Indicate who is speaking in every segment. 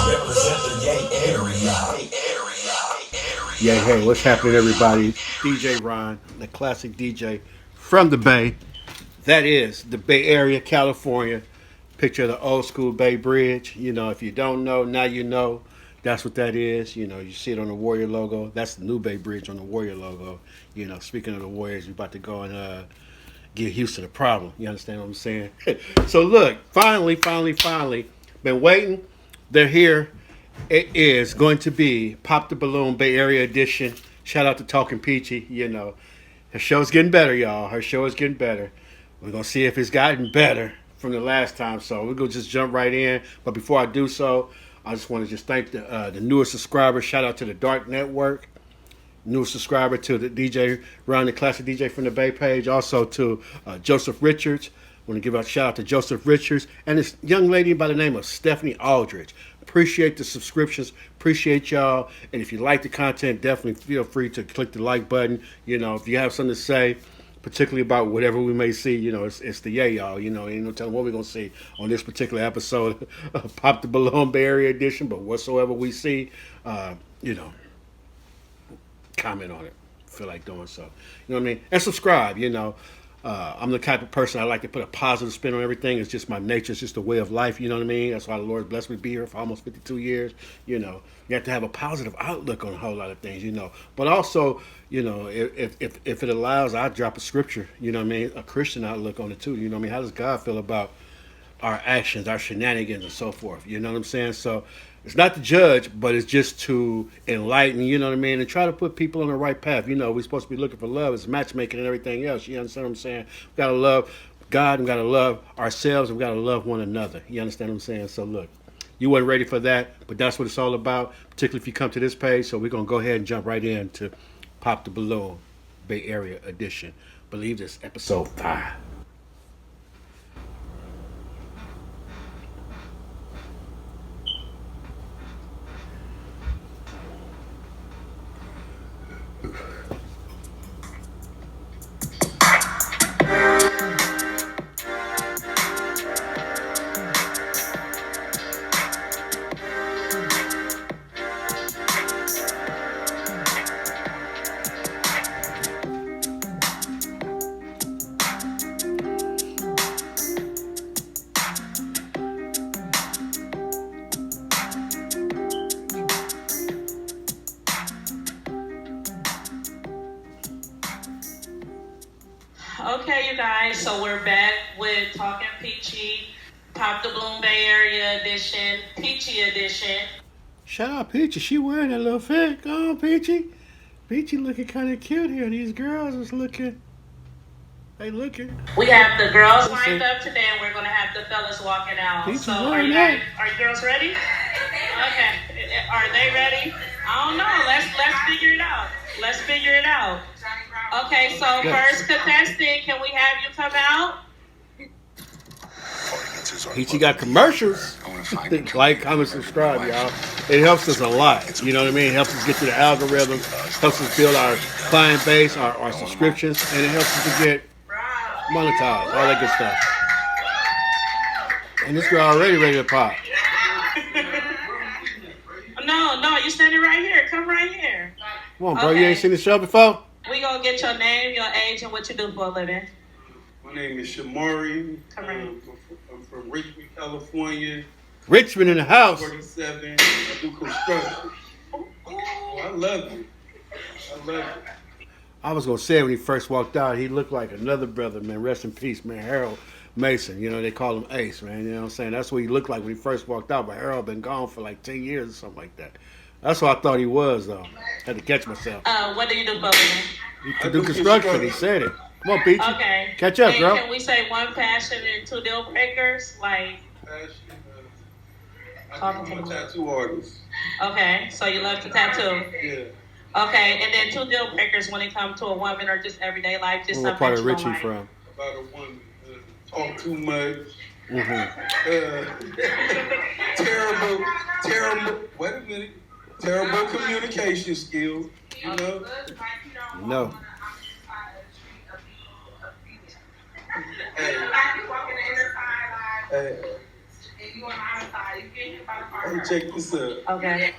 Speaker 1: Represent the Yay area.
Speaker 2: Yeah, hey, what's happening, everybody? DJ Ron, the classic DJ from the Bay. That is the Bay Area, California. Picture the old school Bay Bridge. You know, if you don't know, now you know. That's what that is. You know, you see it on the Warrior logo. That's the new Bay Bridge on the Warrior logo. You know, speaking of the Warriors, we're about to go and give Houston a problem. You understand what I'm saying? So look, finally, been waiting. They're here. It is going to be Pop the Balloon Bay Area edition. Shout out to Talking Peachy. You know, her show's getting better, y'all. Her show is getting better. We're gonna see if it's gotten better from the last time. So we're gonna just jump right in. But before I do so, I just want to just thank the newest subscribers. Shout out to the Dark Network. Newest subscriber to the DJ Ron, the classic DJ from the Bay page. Also to Joseph Richards. I want to give a shout out to Joseph Richards and this young lady by the name of Stephanie Aldridge. Appreciate the subscriptions. Appreciate y'all. And if you like the content, definitely feel free to click the like button. You know, if you have something to say, particularly about whatever we may see, you know, it's the yay, y'all. You know, ain't no telling what we're going to see on this particular episode of Pop the Balloon Bay Area Edition. But whatsoever we see, you know, comment on it. Feel like doing so. You know what I mean? And subscribe, you know. I'm the type of person I like to put a positive spin on everything. It's just my nature. It's just a way of life. You know what I mean? That's why the Lord blessed me to be here for almost 52 years. You know, you have to have a positive outlook on a whole lot of things. You know, but also, you know, if it allows, I drop a scripture. You know what I mean? A Christian outlook on it too. You know what I mean? How does God feel about our actions, our shenanigans, and so forth? You know what I'm saying? So it's not to judge, but it's just to enlighten, you know what I mean, and try to put people on the right path. You know, we're supposed to be looking for love. It's matchmaking and everything else. You understand what I'm saying? We got to love God, we got to love ourselves, and we got to love one another. You understand what I'm saying? So look, you weren't ready for that, but that's what it's all about, particularly if you come to this page. So we're going to go ahead and jump right into Pop the Balloon Bay Area Edition. Believe this, episode 5.
Speaker 3: Okay, you guys, so we're back with Talking Peachy, Pop the Bloom Bay Area edition, Peachy edition.
Speaker 2: Shout out Peachy. She wearing that little fit. Go on, Peachy. Peachy looking kind of cute here. These girls is looking. They looking.
Speaker 3: We have the girls lined up today, and we're gonna have the fellas walking out.
Speaker 2: Peachy
Speaker 3: So are you girls ready? Okay, are they ready? I don't know. Let's figure it out. Let's figure it out. Okay, so first contestant, can we have you come out?
Speaker 2: Peachy got commercials. Like, comment, subscribe, y'all. It helps us a lot. You know what I mean? It helps us get to the algorithm, helps us build our client base, our subscriptions, and it helps us to get monetized, all that good stuff. And this girl already ready to pop.
Speaker 3: No, you standing right here. Come right here.
Speaker 2: Come on, bro. Okay. You ain't seen the show before?
Speaker 3: We gonna get your name, your age, and what you do for a living.
Speaker 4: My name is Shamari. I'm from Richmond, California.
Speaker 2: Richmond in the house.
Speaker 4: 47. I do construction. Oh, I love you.
Speaker 2: I was gonna say when he first walked out, he looked like another brother, man. Rest in peace, man. Harold Mason. You know, they call him Ace, man. You know what I'm saying? That's what he looked like when he first walked out. But Harold been gone for like 10 years or something like that. That's what I thought he was, though. Had to catch myself.
Speaker 3: What do you do for a living?
Speaker 2: He could do construction. He said it. Come on, Peachy.
Speaker 3: Okay.
Speaker 2: Catch up, girl.
Speaker 3: Can we say one passion and 2 deal breakers? Like,
Speaker 4: I'm a tattoo artist.
Speaker 3: Okay, so you love to tattoo.
Speaker 4: Yeah.
Speaker 3: Okay, and then 2 deal breakers when it comes to a woman or just everyday life, just
Speaker 2: what part of Richie from?
Speaker 4: About a woman. Talk too much. Terrible. Wait a minute. Terrible communication skills. You know.
Speaker 2: No.
Speaker 4: Hey. Hey, check this out.
Speaker 3: Okay.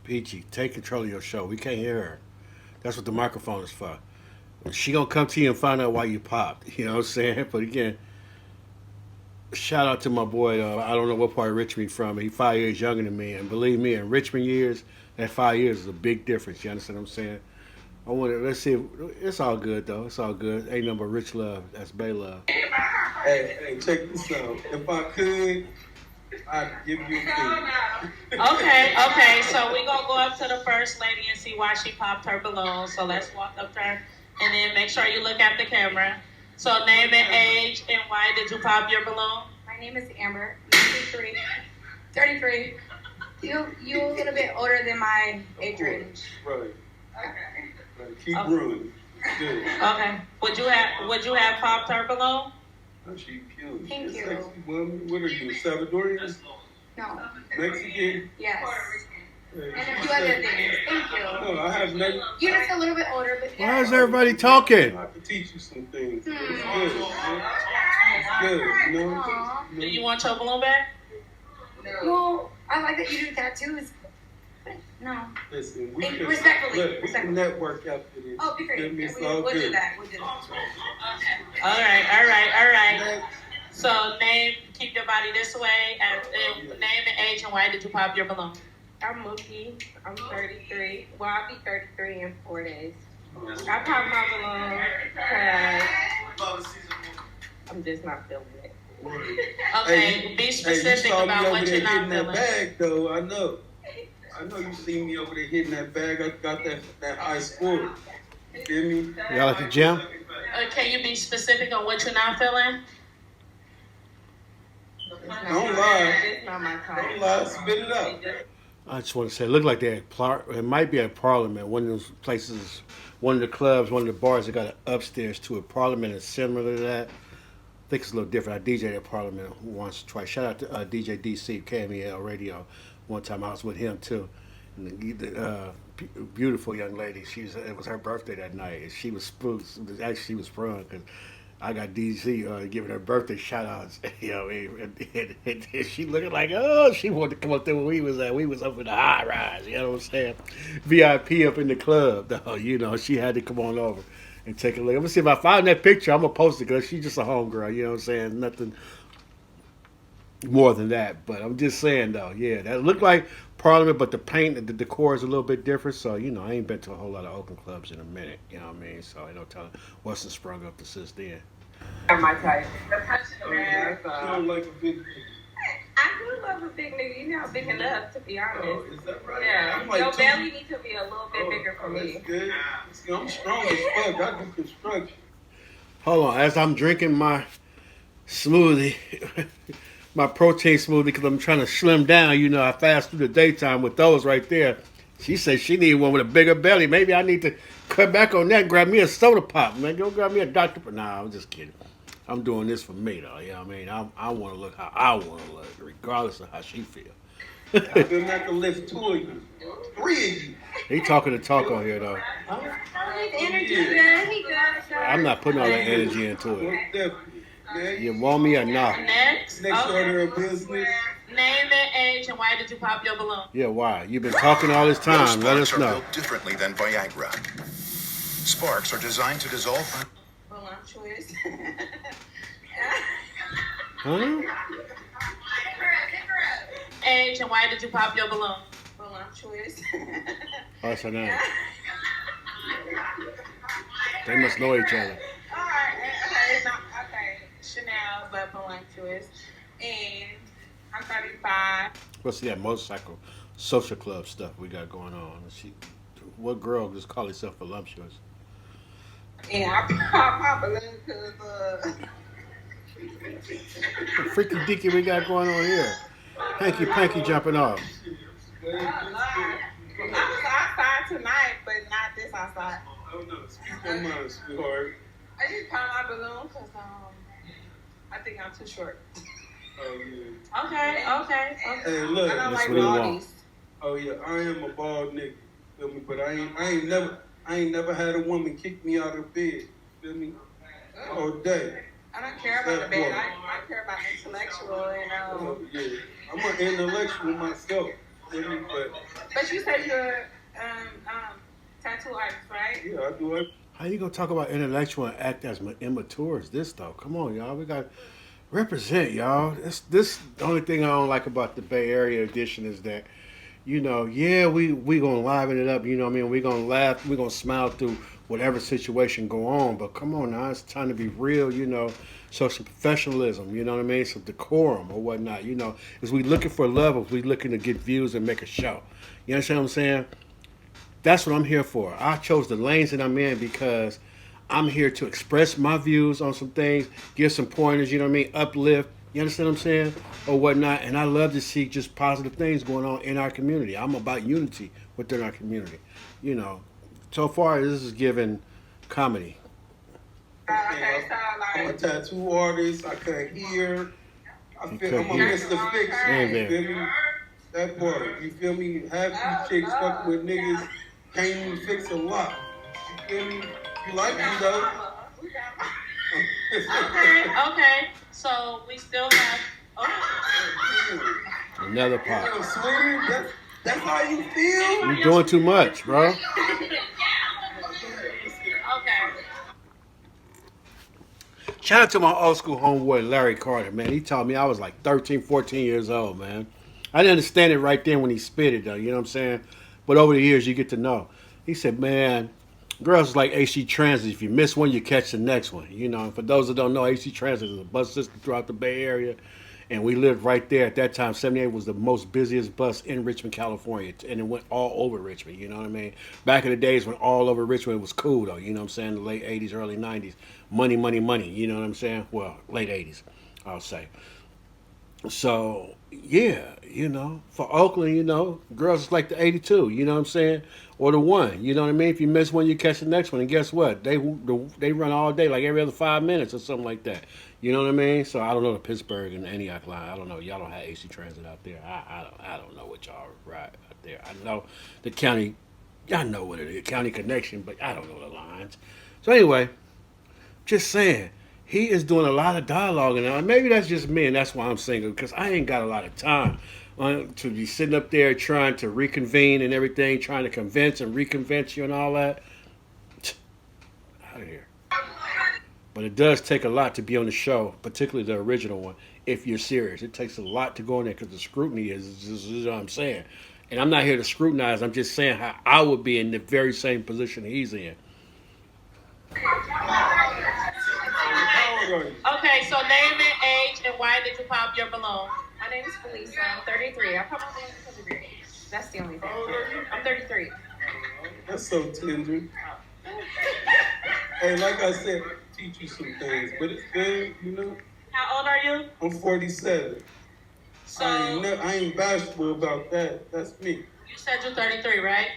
Speaker 2: Peachy, take control of your show. We can't hear her. That's what the microphone is for. She gonna come to you and find out why you popped. You know what I'm saying? But again, shout out to my boy. I don't know what part of Richmond he's from. He's 5 years younger than me, and believe me, in Richmond years, that 5 years is a big difference. You understand what I'm saying? I want to let's see. It's all good though. It's all good. Ain't nothing but rich love. That's Bay love.
Speaker 4: Hey, check this out. If I could, I'd give you a thing.
Speaker 3: Okay. So we gonna go up to the first lady and see why she popped her balloon. So let's walk up there and then make sure you look at the camera. So name and age and why did you pop your balloon?
Speaker 5: My name is Amber. I'm 33. You a little bit older than my age range.
Speaker 4: Right.
Speaker 5: Okay.
Speaker 4: Keep running. Good.
Speaker 3: Okay. Would you have popped her balloon?
Speaker 4: Oh, she cute.
Speaker 5: Thank you.
Speaker 4: Sexy woman. What are you, Salvadorian?
Speaker 5: No.
Speaker 4: Mexican?
Speaker 5: Yes.
Speaker 4: Hey,
Speaker 5: And a
Speaker 4: she's
Speaker 5: few other
Speaker 4: sexy.
Speaker 5: things. Thank you.
Speaker 4: No, I have nothing.
Speaker 5: You're just a little bit older, but yeah.
Speaker 2: Why is everybody talking?
Speaker 4: I can teach you some things. It's
Speaker 5: Hmm.
Speaker 4: good. It's good. You know?
Speaker 5: Aw.
Speaker 3: Do you want your balloon back?
Speaker 5: Well, I like that you do tattoos. But no.
Speaker 4: Listen, we
Speaker 5: Thank-
Speaker 4: can,
Speaker 5: respectfully,
Speaker 4: look, we can
Speaker 5: respectfully.
Speaker 4: network after this.
Speaker 5: Oh, be great.
Speaker 4: Feel me?
Speaker 5: Yeah,
Speaker 4: It's all
Speaker 5: we'll do
Speaker 4: good.
Speaker 5: that. We'll do that.
Speaker 3: All right.
Speaker 4: Next.
Speaker 3: So keep your body this way, and name and age and why did you pop your balloon?
Speaker 6: I'm Mookie. I'm 33. Well, I'll be 33 in 4 days. I popped my balloon because I'm just not feeling it.
Speaker 3: Okay, be
Speaker 4: Hey, you
Speaker 3: specific
Speaker 4: saw me
Speaker 3: about
Speaker 4: over
Speaker 3: what
Speaker 4: there
Speaker 3: you're not
Speaker 4: hitting that
Speaker 3: feeling.
Speaker 4: bag, though. I know you see me over there hitting that bag. I got that high score. You feel me?
Speaker 2: Y'all at the gym?
Speaker 3: Can you be specific on what you're not feeling?
Speaker 4: Don't lie.
Speaker 6: It's not my
Speaker 4: Don't
Speaker 6: time.
Speaker 4: lie. Spit it out.
Speaker 2: I just want to say, it looked like they had it might be a Parliament, one of those places, one of the clubs, one of the bars that got an upstairs to a Parliament is similar to that. I think it's a little different. I DJed at Parliament once or twice. Shout out to DJ DC, KMEL Radio. One time I was with him too. And the beautiful young lady. It was her birthday that night. And she was spooked. Actually, she was sprung because I got DC giving her birthday shout outs. You know, and she looking like, oh, she wanted to come up there where we was at. We was up in the high rise. You know what I'm saying? VIP up in the club, though. You know, she had to come on over and take a look. I'm gonna see if I find that picture. I'm gonna post it because she's just a homegirl. You know what I'm saying? Nothing more than that. But I'm just saying though, yeah, that looked like Parliament, but the paint, the decor is a little bit different. So you know, I ain't been to a whole lot of Oakland clubs in a minute. You know what I mean? So I know telling what's sprung up since then.
Speaker 6: My type.
Speaker 4: You don't like a big nigga.
Speaker 6: I do love a big nigga. You're not big enough, to be honest.
Speaker 4: Oh, is that right?
Speaker 6: Yeah.
Speaker 4: I'm like
Speaker 6: Your
Speaker 4: two-
Speaker 6: belly needs to be a little bit bigger for me.
Speaker 4: That's good. See, I'm strong as fuck. I do construction.
Speaker 2: Hold on, as I'm drinking my smoothie, my protein smoothie, because I'm trying to slim down. You know, I fast through the daytime with those right there. She said she need one with a bigger belly. Maybe I need to cut back on that and grab me a soda pop, man. Go grab me a Dr. Nah, I'm just kidding. I'm doing this for me, though. You know what I mean? I want to look how I want to look, regardless of how she feel.
Speaker 4: I've been not to lift 2 of you. 3 of you.
Speaker 2: He talking the talk on here, though.
Speaker 5: Oh, his energy good. He good. So.
Speaker 2: I'm not putting all that energy into it.
Speaker 4: Most definitely. Man,
Speaker 2: You want me or not?
Speaker 3: Next.
Speaker 4: next
Speaker 3: Okay.
Speaker 4: order of business.
Speaker 3: Name and age and why did you pop your balloon?
Speaker 2: Yeah, why? You've been talking all this time. Let us
Speaker 7: Sparks are
Speaker 2: know.
Speaker 7: built differently than Viagra. Sparks are designed to dissolve.
Speaker 6: Voluptuous.
Speaker 2: Huh?
Speaker 3: Age and why did you pop your balloon?
Speaker 6: Voluptuous.
Speaker 2: What's her name? They must know each other.
Speaker 6: Alright, okay, okay. Chanel, but voluptuous. And I'm 35.
Speaker 2: What's that motorcycle social club stuff we got going on? What girl just call herself voluptuous?
Speaker 6: And I pop my balloon because,
Speaker 2: What freaky deaky we got going on here? Hanky panky jumping off.
Speaker 6: I was outside tonight, but not this outside.
Speaker 4: Oh no, speak your mind, sweetheart.
Speaker 6: I just popped my balloon because I think I'm too short.
Speaker 4: Oh yeah.
Speaker 3: Okay.
Speaker 4: Hey,
Speaker 6: I
Speaker 4: look.
Speaker 6: don't
Speaker 2: That's
Speaker 6: like
Speaker 2: what he want.
Speaker 6: baldies.
Speaker 4: Oh yeah, I am a bald nigga. Feel me? But I ain't never had a woman kick me out of bed. Feel me? All day.
Speaker 6: I don't care about the bed. I care about intellectual and
Speaker 4: Oh yeah. I'm an intellectual myself. But
Speaker 6: But you said you're tattoo artist, right?
Speaker 4: yeah, I do it.
Speaker 2: How you gonna talk about intellectual and act as immature as this though? Come on, y'all. We got represent, y'all. This the only thing I don't like about the Bay Area edition is that, yeah, we gonna liven it up. You know what I mean? We gonna laugh. We gonna smile through whatever situation go on. But come on now, it's time to be real. Show some professionalism. You know what I mean? Some decorum or whatnot. Is we looking for love? Or we looking to get views and make a show? You understand what I'm saying? That's what I'm here for. I chose the lanes that I'm in because I'm here to express my views on some things, give some pointers, you know what I mean, uplift, you understand what I'm saying, or whatnot. And I love to see just positive things going on in our community. I'm about unity within our community. So far this is giving comedy.
Speaker 6: Okay, so
Speaker 4: I'm a
Speaker 6: like,
Speaker 4: tattoo artist. I can't hear. I'm a Mr. Fix.
Speaker 2: Yeah,
Speaker 4: You feel me? That part. You feel me? Half these chicks fuck with niggas can't even fix a lock. You feel me? You like me though?
Speaker 3: Okay. So we still have.
Speaker 2: Another pot.
Speaker 4: Sweetie, that's how you feel?
Speaker 2: You're doing too much, bro.
Speaker 3: Okay.
Speaker 2: Shout out to my old school homeboy Larry Carter, man. He taught me I was like 13, 14 years old, man. I didn't understand it right then when he spit it, though. You know what I'm saying? But over the years, you get to know. He said, man, girls is like AC Transit. If you miss one, you catch the next one. For those that don't know, AC Transit is a bus system throughout the Bay Area. And we lived right there. At that time, 78 was the most busiest bus in Richmond, California. And it went all over Richmond, you know what I mean? Back in the days when all over Richmond was cool, though. You know what I'm saying? The late 80s, early 90s. Money, money, money. You know what I'm saying? Well, late 80s, I'll say. So, yeah, for Oakland, girls is like the 82, you know what I'm saying? Or the 1, you know what I mean? If you miss one, you catch the next one. And guess what? They run all day, like every other 5 minutes or something like that. You know what I mean? So I don't know the Pittsburgh and Antioch line. I don't know. Y'all don't have AC Transit out there. I don't know what y'all ride out there. I know the county, y'all know what it is, county connection, but I don't know the lines. So anyway, just saying. He is doing a lot of dialogue now. Maybe that's just me, and that's why I'm single, because I ain't got a lot of time to be sitting up there trying to reconvene and everything, trying to convince and reconvince you and all that. Out of here. But it does take a lot to be on the show, particularly the original one, if you're serious. It takes a lot to go in there because the scrutiny is what I'm saying. And I'm not here to scrutinize. I'm just saying how I would be in the very same position he's in.
Speaker 3: Okay, so name and age, and why did you pop your balloon?
Speaker 6: my name is Felicia. I'm 33. I put my name because of your age. That's the only thing. I'm 33.
Speaker 4: That's so tender. Hey, like I said, I teach you some things, but it's good,
Speaker 3: How old are you?
Speaker 4: I'm 47.
Speaker 3: So
Speaker 4: I ain't bashful about that. That's me.
Speaker 3: you said you're 33, right?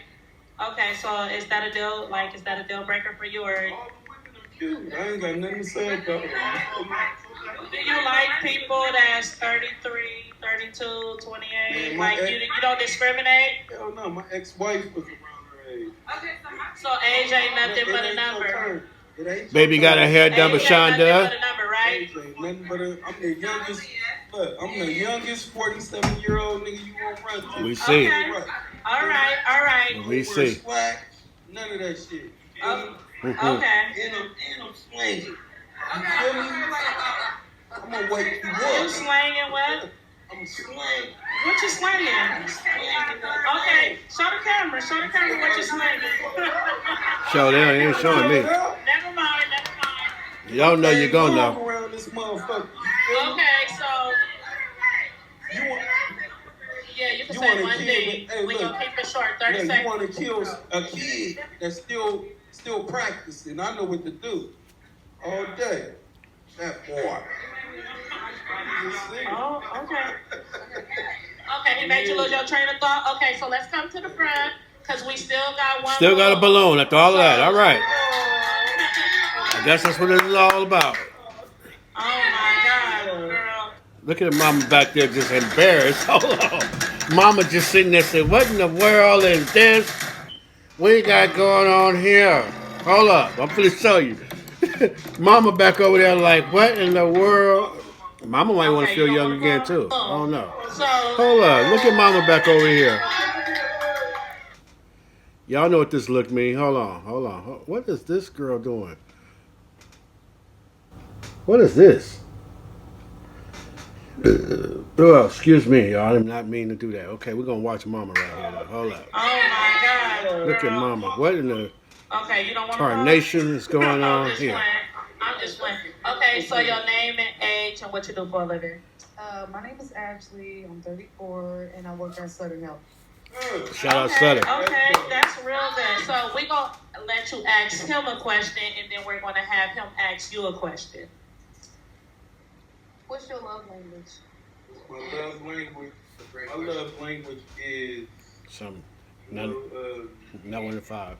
Speaker 3: Okay, so is that a deal? Is that a deal breaker for you, or
Speaker 4: I ain't got nothing to say about it.
Speaker 3: do you like people that's 33, 32, 28? You don't discriminate?
Speaker 4: Hell no, my ex-wife was around her age.
Speaker 3: So age ain't nothing but a number.
Speaker 2: Baby got her hair done, but
Speaker 3: Age
Speaker 2: Sean
Speaker 3: ain't nothing
Speaker 2: does.
Speaker 3: but a number, right?
Speaker 4: Age ain't nothing but I'm the youngest. Look, I'm the youngest 47-year-old nigga you won't run to.
Speaker 2: We see.
Speaker 3: Okay. All right.
Speaker 2: We see.
Speaker 4: Slacks, none of that shit.
Speaker 3: Okay.
Speaker 4: And I'm slanging. You feel me? I'm gonna wake you
Speaker 3: You
Speaker 4: up.
Speaker 3: slanging what?
Speaker 4: I'm slanging.
Speaker 3: What you slanging? Okay, show the camera what you slanging.
Speaker 2: Show them. They ain't showing me.
Speaker 3: Never mind.
Speaker 2: Y'all know you're gonna know.
Speaker 4: Around this motherfucker.
Speaker 3: Okay, so
Speaker 4: You want,
Speaker 3: yeah, you can
Speaker 4: You
Speaker 3: say
Speaker 4: wanna
Speaker 3: one
Speaker 4: kill
Speaker 3: thing.
Speaker 4: it. Hey,
Speaker 3: We
Speaker 4: look.
Speaker 3: gonna keep it short, 30
Speaker 4: you
Speaker 3: seconds.
Speaker 4: want to kill a kid that's still practicing. I know what to do. All day. That boy.
Speaker 3: Oh, okay. Okay, he made you lose your train of thought. Okay, so let's come to the front, because we still got one
Speaker 2: Still got a balloon after all of that. All right.
Speaker 3: Oh,
Speaker 2: I guess that's what it's all about.
Speaker 3: oh my God, girl.
Speaker 2: Look at Mama back there just embarrassed. Hold on. Mama just sitting there saying, what in the world is this? What you got going on here? Hold up. I'm going to show you. Mama back over there like, what in the world? Mama might want to
Speaker 3: Okay,
Speaker 2: feel
Speaker 3: you don't
Speaker 2: young
Speaker 3: wanna
Speaker 2: again
Speaker 3: go?
Speaker 2: too. I don't know.
Speaker 3: So
Speaker 2: Hold up, look at Mama back over here. Y'all know what this look mean. Hold on. What is this girl doing? What is this? Oh, excuse me, y'all. I did not mean to do that. Okay, we're gonna watch Mama right here. Though. Hold up.
Speaker 3: oh my God,
Speaker 2: Look at
Speaker 3: girl.
Speaker 2: Mama. What in the
Speaker 3: Okay, you don't want to go?
Speaker 2: tarnation is going on
Speaker 3: I'm just
Speaker 2: here?
Speaker 3: playing. I'm just playing. Okay, so your name and age and what you do for a living.
Speaker 8: My name is Ashley. I'm 34 and I work at Southern Health.
Speaker 2: Shout out
Speaker 3: Okay,
Speaker 2: Sutter.
Speaker 3: okay, that's real good. So we're going to let you ask him a question, and then we're going to have him ask you a question.
Speaker 8: What's your love language?
Speaker 4: My love language is
Speaker 2: Not 1 to 5.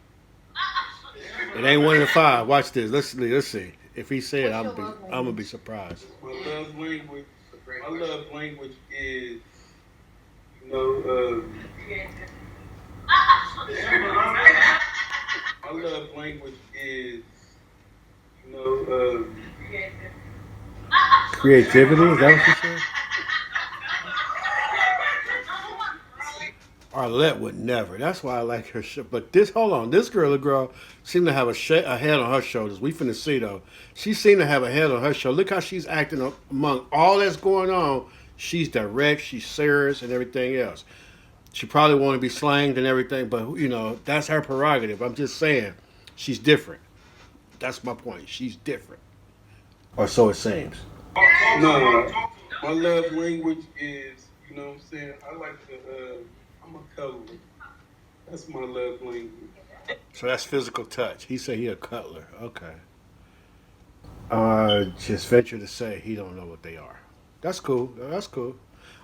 Speaker 2: It ain't 1 to 5. Watch this. Let's see. If he said, I'm gonna be surprised.
Speaker 4: my love language. My love language is my love language is
Speaker 2: Creativity? Is that what you said? Arlette would never. That's why I like her show. But hold on. This girl seemed to have a head on her shoulders. We finna see though. She seemed to have a head on her shoulder. Look how she's acting among all that's going on. She's direct. She's serious and everything else. She probably want to be slanged and everything, but that's her prerogative. I'm just saying, she's different. That's my point. She's different, or so it seems.
Speaker 4: No, my love language is, you know what I'm saying? I like to, I'm a cuddler. That's my love language.
Speaker 2: So that's physical touch. He said he a cutler. Okay. Just venture to say he don't know what they are. That's cool. That's cool.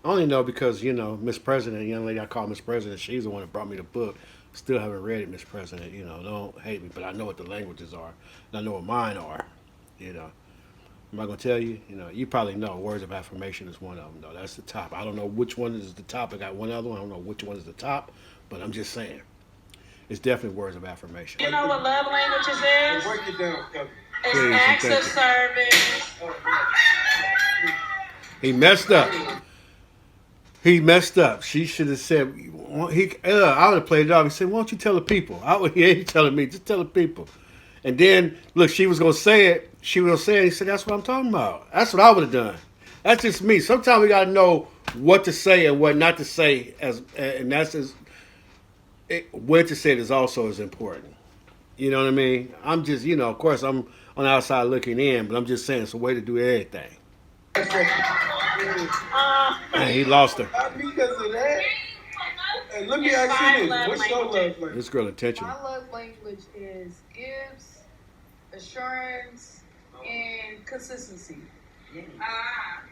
Speaker 2: I only know because, Miss President, the young lady I call Miss President, she's the one that brought me the book. Still haven't read it, Miss President. Don't hate me, but I know what the languages are. And I know what mine are. Am I going to tell you? You probably know words of affirmation is one of them, though. That's the top. I don't know which one is the top. I got one other one. I don't know which one is the top, but I'm just saying. It's definitely words of affirmation.
Speaker 3: You know what love languages is?
Speaker 4: Break it down, Kevin.
Speaker 3: It's acts of service.
Speaker 2: He messed up. She should have said, I would have played it off. He said, why don't you tell the people? He ain't telling me. Just tell the people. And then, look, she was going to say it. She was going to say it. He said, that's what I'm talking about. That's what I would have done. That's just me. Sometimes we got to know what to say and what not to say. And that's when to say it is also as important. You know what I mean? I'm just, of course, I'm on the outside looking in, but I'm just saying it's a way to do everything. And he lost her.
Speaker 4: Because of that. Hey, let me ask you this. What's your love language?
Speaker 2: This girl intentional.
Speaker 8: My love language is gifts, assurance, and consistency.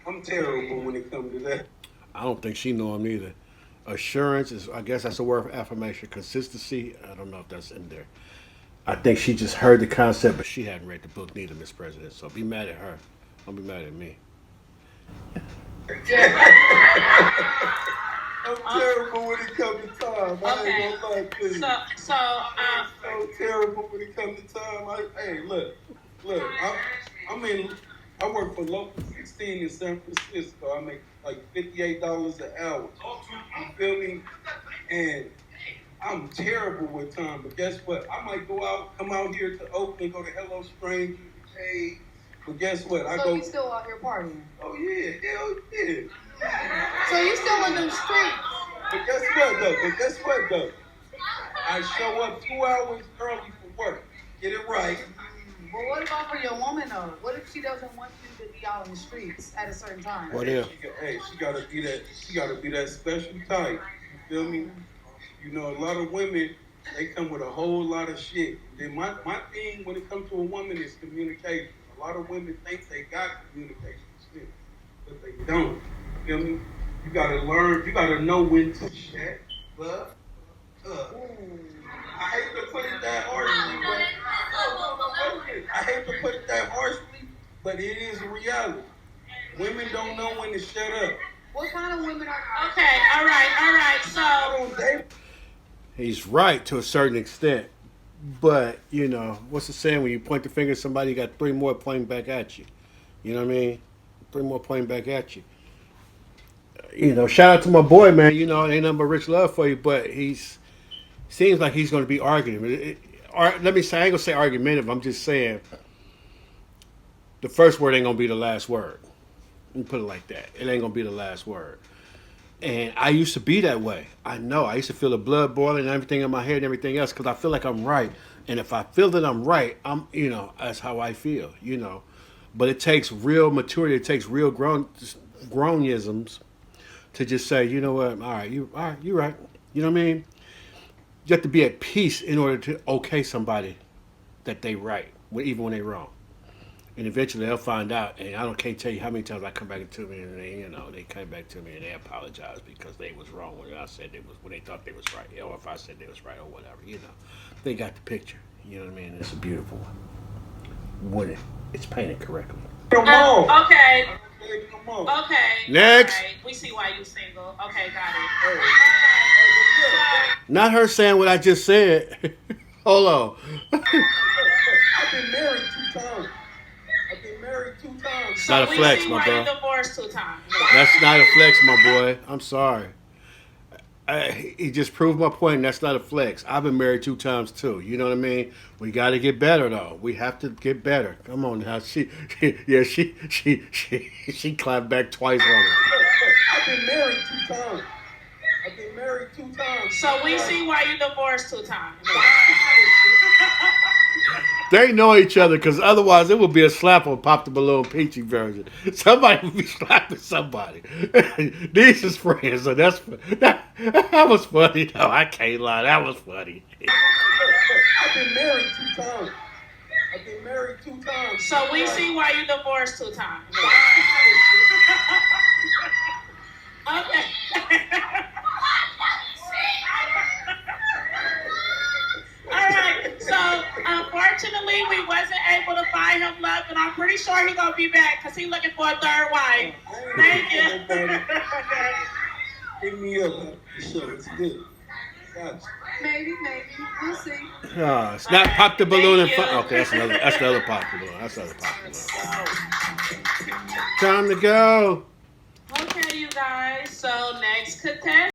Speaker 4: I'm terrible when it comes to that.
Speaker 2: I don't think she know him either. Assurance is, I guess that's a word for affirmation. Consistency, I don't know if that's in there. I think she just heard the concept, but she hadn't read the book neither, Miss President. So be mad at her. Don't be mad at me.
Speaker 4: I'm terrible when it comes to time. I ain't gonna lie to you.
Speaker 3: So,
Speaker 4: So terrible when it comes to time. Look. I work for Local 16 in San Francisco. I make like $58 an hour. You feel me? And I'm terrible with time, but guess what? I might come out here to Oakland, go to Hello Stranger, hey. But guess what?
Speaker 8: So you still out here partying?
Speaker 4: Oh yeah, hell yeah.
Speaker 8: So you still in them streets?
Speaker 4: But guess what though? I show up 2 hours early for work. Get it right.
Speaker 8: But what about for your woman though? What if she doesn't want you to be out in the streets at a certain time?
Speaker 2: What if?
Speaker 4: She gotta be that. She gotta be that special type. You feel me? A lot of women, they come with a whole lot of shit. Then my thing when it comes to a woman is communication. A lot of women think they got communication skills, but they don't. You feel me? You gotta learn. You gotta know when to shut up. I hate to put it that harshly, but it is a reality. Women don't know when to shut up.
Speaker 8: What kind of women are?
Speaker 3: okay, all right. So,
Speaker 2: He's right to a certain extent. But, what's the saying? When you point the finger at somebody, you got 3 more pointing back at you. You know what I mean? 3 more pointing back at you. You know, shout out to my boy, man. You know, it ain't nothing but rich love for you, but seems like he's going to be arguing. Let me say, I ain't going to say argumentative. I'm just saying the first word ain't going to be the last word. Let me put it like that. It ain't going to be the last word. And I used to be that way. I know. I used to feel the blood boiling and everything in my head and everything else because I feel like I'm right. And if I feel that I'm right, that's how I feel, But it takes real maturity. It takes real grownisms to just say, you know what, all right, you're right. You know what I mean? You have to be at peace in order to okay somebody that they right, even when they wrong. And eventually they'll find out. And can't tell you how many times I come back to me and they came back to me and they apologize because they was wrong when they thought they was right. Or if I said they was right or whatever, They got the picture. You know what I mean? It's a beautiful one. When it's painted correctly.
Speaker 4: Come on.
Speaker 3: Okay.
Speaker 4: Come on.
Speaker 3: Okay.
Speaker 2: Next.
Speaker 3: All right. We see why you single. Okay, got it.
Speaker 2: Not her saying what I just said. Hold on.
Speaker 4: I've been married 2 times.
Speaker 3: So
Speaker 2: not a flex,
Speaker 3: we see
Speaker 2: my
Speaker 3: why
Speaker 2: bro.
Speaker 3: you divorced 2 times.
Speaker 2: That's not a flex, my boy. I'm sorry. He just proved my point. And that's not a flex. I've been married 2 times too. You know what I mean? We got to get better though. We have to get better. Come on now. She clapped back twice on it.
Speaker 4: I've been married 2 times.
Speaker 3: So we see why you divorced 2 times.
Speaker 2: They know each other because otherwise it would be a slap on Pop the Balloon Peachy version. Somebody would be slapping somebody. These is friends, so that was funny. No, I can't lie. That was funny.
Speaker 4: I've been married 2 times.
Speaker 3: So we see why you divorced 2 times. Okay. All right. So unfortunately, we wasn't able to find him love, and I'm pretty sure he's gonna be back because he's looking for a 3rd wife. Thank you.
Speaker 4: Hit me up. Sure, it's good. Gotcha.
Speaker 8: Maybe. We'll see.
Speaker 2: It's not Pop the Balloon and fun.
Speaker 3: you.
Speaker 2: Okay, that's another Pop the Balloon. That's another Pop the Balloon. Time to go.
Speaker 3: Okay, you guys. So next contestant.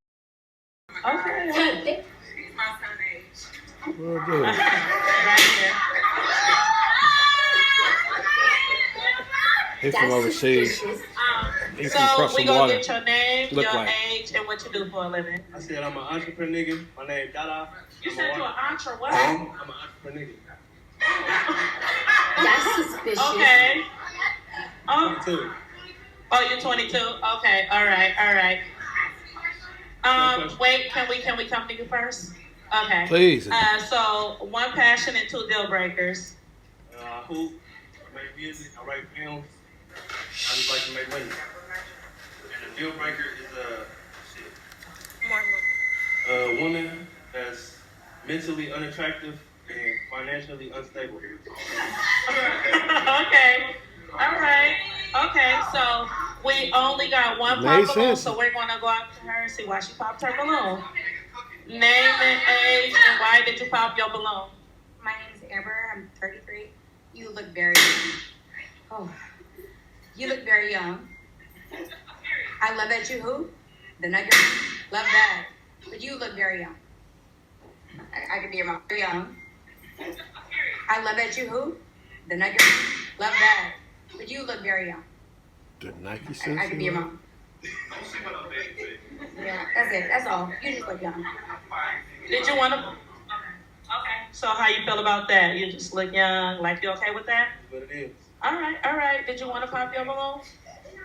Speaker 3: Okay.
Speaker 6: My son's age.
Speaker 2: Well, good.
Speaker 3: Right here.
Speaker 2: He's from overseas. He's from
Speaker 3: So
Speaker 2: across
Speaker 3: we
Speaker 2: the
Speaker 3: gonna
Speaker 2: water.
Speaker 3: get your name,
Speaker 2: Look
Speaker 3: your
Speaker 2: like.
Speaker 3: age, and what you do for a living.
Speaker 4: I said I'm an entrepreneur nigga. My name Dada.
Speaker 3: You said you're an entre what?
Speaker 4: I'm an entrepreneur nigga.
Speaker 5: That's suspicious.
Speaker 3: Okay. Oh,
Speaker 4: 22.
Speaker 3: you're 22. Okay. All right. Wait. Can we come to you first? Okay.
Speaker 2: Please.
Speaker 3: So 1 passion and 2 deal breakers.
Speaker 4: Hoop. I make music. I write films. I just like to make money. And the deal breaker is a woman that's mentally unattractive and financially unstable.
Speaker 3: Okay. All right. Okay. So we only got 1 pop
Speaker 2: Makes
Speaker 3: balloon,
Speaker 2: sense.
Speaker 3: so we're gonna go out to her and see why she popped her balloon. Name and age, and why did you pop your balloon?
Speaker 5: My name is Amber. I'm 33. You look very young. Oh, you look very young. I love that you who? The nugget. Love that. But you look very young. I could be your mom. Very young. I love that you who? The nugget. Love that. But you look very young.
Speaker 2: The Nike says
Speaker 5: I could be your mom. Yeah, that's it. That's all. You just look young.
Speaker 3: Did you want to? Okay. So how you feel about that? You just look young. Like you okay with that?
Speaker 4: But it is.
Speaker 3: All right. Did you want to pop your balloon?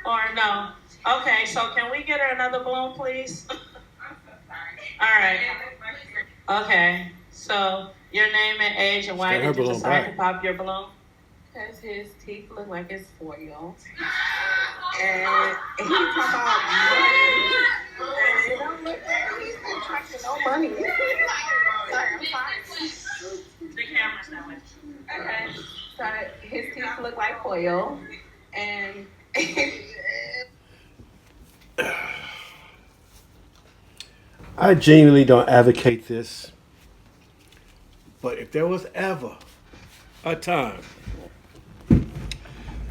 Speaker 3: Or no? Okay. So can we get her another balloon, please? All right. Okay. So your name and age, and why
Speaker 2: Got her
Speaker 3: did you
Speaker 2: balloon
Speaker 3: decide
Speaker 2: back.
Speaker 3: to pop your balloon?
Speaker 6: Because his teeth look like it's foil. And he talking about money. And it don't look like he's attracting no money. Sorry, I'm sorry.
Speaker 3: The camera's not with you.
Speaker 6: Okay. So his teeth look like foil. And
Speaker 2: I genuinely don't advocate this, but if there was ever a time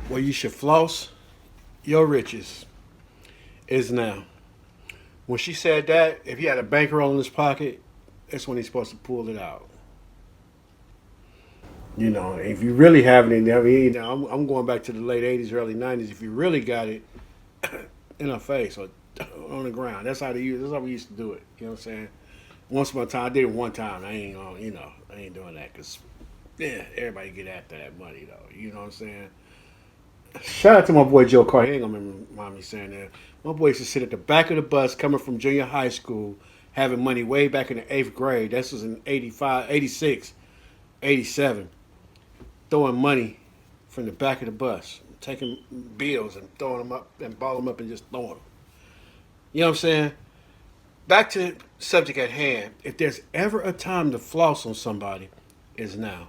Speaker 2: where you should floss, your riches is now. When she said that, if he had a bankroll in his pocket, that's when he's supposed to pull it out. You know, if you really have it, I mean, I'm going back to the late 80s, early 90s. If you really got it in her face or on the ground, that's how we used to do it. You know what I'm saying? Once upon a time, I did it one time. I ain't doing that because, yeah, everybody get after that money, though. You know what I'm saying? Shout out to my boy Joe Carr. He ain't gonna mind me saying that. My boy used to sit at the back of the bus coming from junior high school, having money way back in the 8th grade. This was in 85, 86, 87. Throwing money from the back of the bus, taking bills and throwing them up and balling them up and just throwing them. You know what I'm saying? Back to the subject at hand. If there's ever a time to floss on somebody, it's now.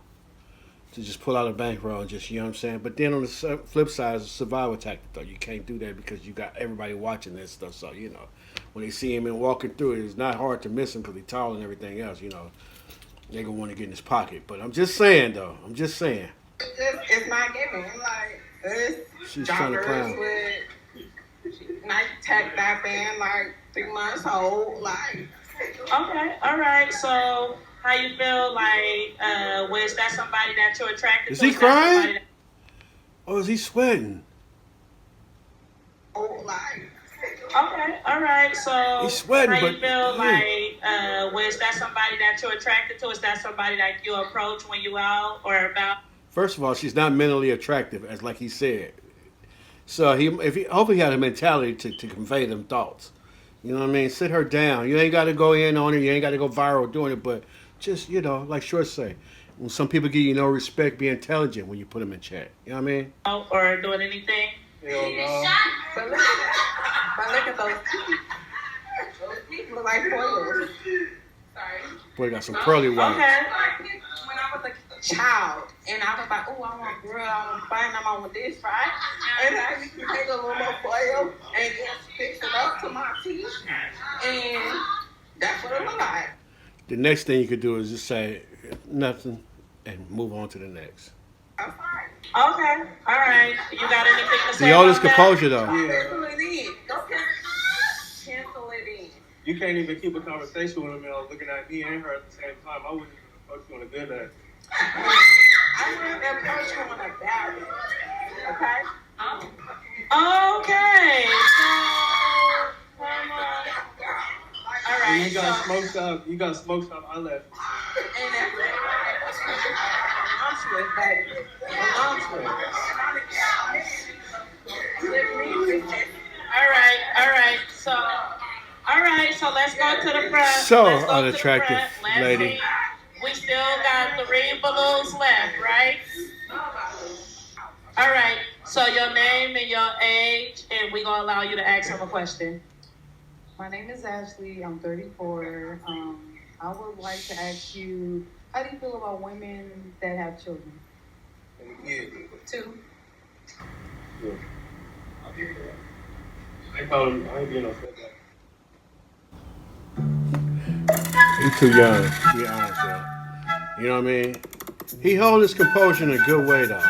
Speaker 2: To just pull out a bankroll and just, you know what I'm saying? But then on the flip side, it's a survival tactic, though. You can't do that because you got everybody watching this stuff. So, you know, when they see him and walking through it, it's not hard to miss him because he's tall and everything else, you know. They're going to want to get in his pocket. But I'm just saying, though. I'm just saying.
Speaker 6: It's not giving. Like,
Speaker 2: She's trying to clown.
Speaker 6: With nice tech that band, like 3 months old. Like,
Speaker 3: Okay, all right. So, how you feel like? Was that somebody that you're attracted
Speaker 2: Is
Speaker 3: to?
Speaker 2: he crying? Or is he sweating?
Speaker 6: oh, like.
Speaker 3: Okay, all right. So,
Speaker 2: He's sweating,
Speaker 3: how you
Speaker 2: but-
Speaker 3: feel like? Was that somebody that you're attracted to? Is that somebody that you approach when you out or about?
Speaker 2: First of all, she's not mentally attractive, as like he said. So hopefully he had a mentality to convey them thoughts. You know what I mean? Sit her down. You ain't got to go in on her. You ain't got to go viral doing it. But just, you know, like Short say, when some people give you no respect, be intelligent when you put them in check. You know what I mean?
Speaker 3: Or doing anything?
Speaker 4: Hell no.
Speaker 6: But look at those teeth. Those teeth look like foils. Sorry.
Speaker 2: Boy, got some pearly whites.
Speaker 3: Okay.
Speaker 6: When I was a child, and I was like, oh, I want girl, I want fine, I want this, right? And I used to take a little more foil and just fix it up to my teeth, and that's what it looked like.
Speaker 2: The next thing you could do is just say nothing and move on to the next.
Speaker 6: I'm sorry.
Speaker 3: Okay. All right. You got anything to say
Speaker 2: See all this
Speaker 3: about that?
Speaker 2: composure though.
Speaker 4: Yeah.
Speaker 6: Cancel it in. Don't cancel it in.
Speaker 4: You can't even keep a conversation with him and looking at me and her at the same time. I wouldn't approach you on a good day.
Speaker 6: I wouldn't approach you on a bad way. Okay?
Speaker 3: Okay. So, come on. All
Speaker 4: When
Speaker 3: right.
Speaker 4: you got
Speaker 3: So,
Speaker 4: smoke shop, I left.
Speaker 6: And that's voluptuous, baby.
Speaker 3: all right. So let's go to the front.
Speaker 2: So
Speaker 3: Let's go to the
Speaker 2: unattractive
Speaker 3: front. Let's
Speaker 2: lady.
Speaker 3: see. We still got 3 balloons left, right? All right. So your name and your age, and we're gonna allow you to ask him a question.
Speaker 8: My name is Ashley. I'm 34. I would like to ask you, how do you feel about women that have children?
Speaker 4: Yeah.
Speaker 8: 2.
Speaker 4: Yeah. I told him I ain't being no fat guy.
Speaker 2: He's too young to be honest, though. You know what I mean? He hold his composure in a good way, though.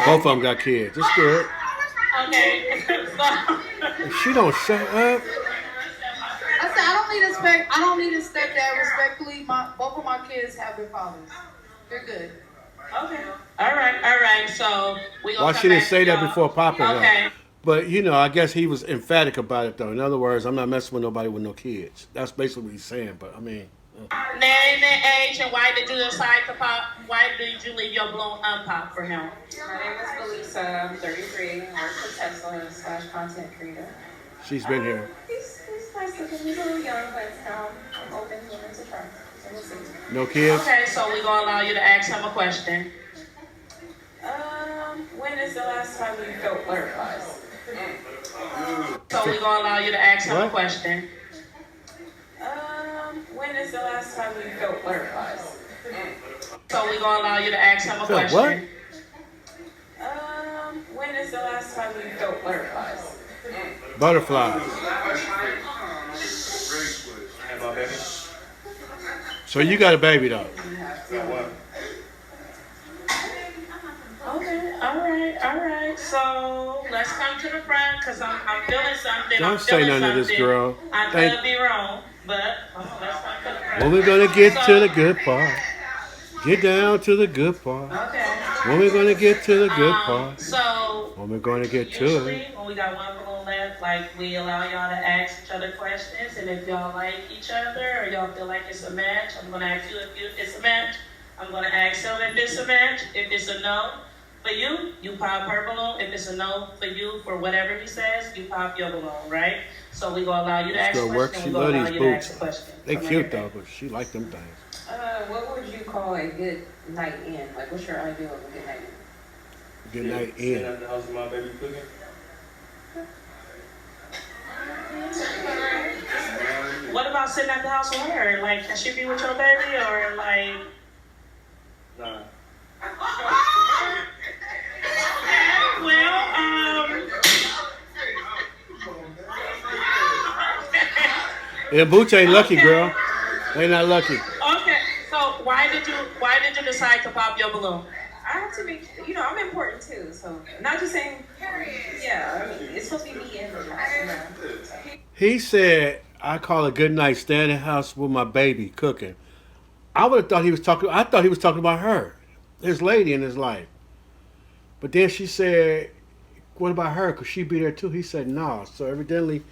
Speaker 2: Both of them got kids. It's good.
Speaker 3: Okay. So,
Speaker 2: If she don't shut up,
Speaker 8: I said I don't need a stepdad. Respectfully, both of my kids have their fathers. They're good.
Speaker 3: okay. All right. So we gonna
Speaker 2: why
Speaker 3: come
Speaker 2: she didn't
Speaker 3: back
Speaker 2: say
Speaker 3: to
Speaker 2: that
Speaker 3: y'all.
Speaker 2: before popping up?
Speaker 3: Okay.
Speaker 2: But, you know, I guess he was emphatic about it, though. In other words, I'm not messing with nobody with no kids. That's basically what he's saying, but, I mean...
Speaker 3: Name and age, and why did you decide to pop? Why did you leave your balloon unpopped for him?
Speaker 6: My name is Belisa. I'm 33. I work for Tesla / content creator.
Speaker 2: She's been here.
Speaker 6: He's nice looking. He's a little young, but I'm open to him to try. So we'll see.
Speaker 2: No kids?
Speaker 3: Okay, so we're gonna allow you to ask him a question.
Speaker 6: When is the last time you felt butterflies?
Speaker 3: So we're gonna allow you to ask him a
Speaker 2: What?
Speaker 3: question.
Speaker 6: When is the last time you felt butterflies?
Speaker 3: So we're gonna allow you to ask him a
Speaker 2: Felt
Speaker 3: question.
Speaker 6: When is the last time you felt butterflies?
Speaker 2: Butterflies.
Speaker 4: Have my baby.
Speaker 2: So you got a baby, though.
Speaker 4: Yeah, what?
Speaker 3: Okay, so let's come to the front because I'm feeling something.
Speaker 2: Don't say none of this, girl.
Speaker 3: I could be wrong, but let's come to the front.
Speaker 2: When we're gonna get to the good part. Get down to the good part.
Speaker 3: Okay.
Speaker 2: When we're gonna get to the good part.
Speaker 3: So
Speaker 2: When we're gonna get to
Speaker 3: usually
Speaker 2: it.
Speaker 3: when we got one balloon left, like we allow y'all to ask each other questions, and if y'all like each other or y'all feel like it's a match, I'm gonna ask you if it's a match. I'm gonna ask him if it's a match. If it's a no for you, you pop her balloon. If it's a no for you, for whatever he says, you pop your balloon, right? So we gonna allow you to ask
Speaker 2: Girl work.
Speaker 3: questions.
Speaker 2: She
Speaker 3: We gonna
Speaker 2: love
Speaker 3: allow
Speaker 2: these
Speaker 3: you to ask
Speaker 2: boots.
Speaker 3: questions.
Speaker 2: They cute though, but she like them things.
Speaker 6: What would you call a good night in? Like, what's your ideal of a good night in?
Speaker 2: Good night
Speaker 4: Sitting
Speaker 2: in.
Speaker 4: at the house with my baby cooking.
Speaker 3: What about sitting at the house with her? Like, can she be with your baby or like?
Speaker 4: Nah.
Speaker 3: Well,
Speaker 2: And boots ain't lucky, girl. They not lucky.
Speaker 3: okay. So why did you decide to pop your balloon?
Speaker 6: I have to make, I'm important too. So, not just saying, yeah, I mean, it's supposed to be me and her.
Speaker 2: He said, I call a good night, stay in the house with my baby cooking. I would have thought he was talking about her, his lady in his life. But then she said, what about her? Could she be there too? He said, no. So evidently,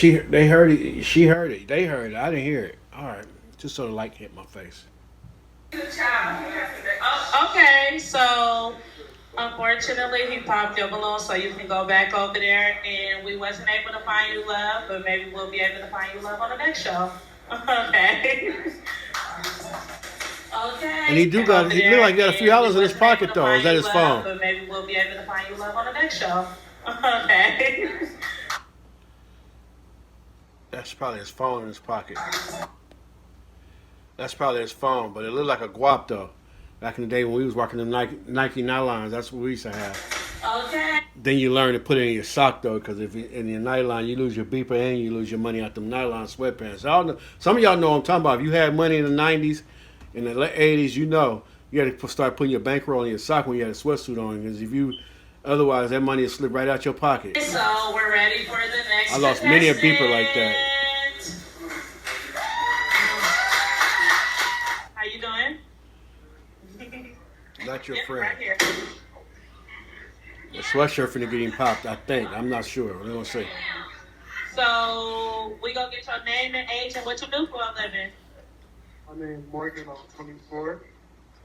Speaker 2: they heard it. She heard it. They heard it. I didn't hear it. All right. Just sort of light hit my face.
Speaker 3: Okay, so unfortunately he popped your balloon, so you can go back over there. And we wasn't able to find you love, but maybe we'll be able to find you love on the next show. Okay. Okay.
Speaker 2: And he look like he got a few dollars in his pocket though. Is that his phone?
Speaker 3: But maybe we'll be able to find you love on the next show. Okay.
Speaker 2: That's probably his phone in his pocket. That's probably his phone, but it looked like a guap though. Back in the day when we was walking them Nike nylons, that's what we used to have.
Speaker 3: Okay.
Speaker 2: Then you learn to put it in your sock though, because if in your nylon you lose your beeper and you lose your money out them nylon sweatpants. Some of y'all know what I'm talking about. If you had money in the 90s, in the 80s, you had to start putting your bankroll in your sock when you had a sweatsuit on, because otherwise that money will slip right out your pocket.
Speaker 3: So we're ready for the next.
Speaker 2: I lost many a beeper like that.
Speaker 3: How you doing?
Speaker 2: Not your
Speaker 3: Yep,
Speaker 2: friend.
Speaker 3: right here.
Speaker 2: The sweatshirt finna get him popped, I think. I'm not sure. We're gonna see.
Speaker 3: So we gonna get your name and age and what you do for a living.
Speaker 9: My name is Morgan. I'm 24.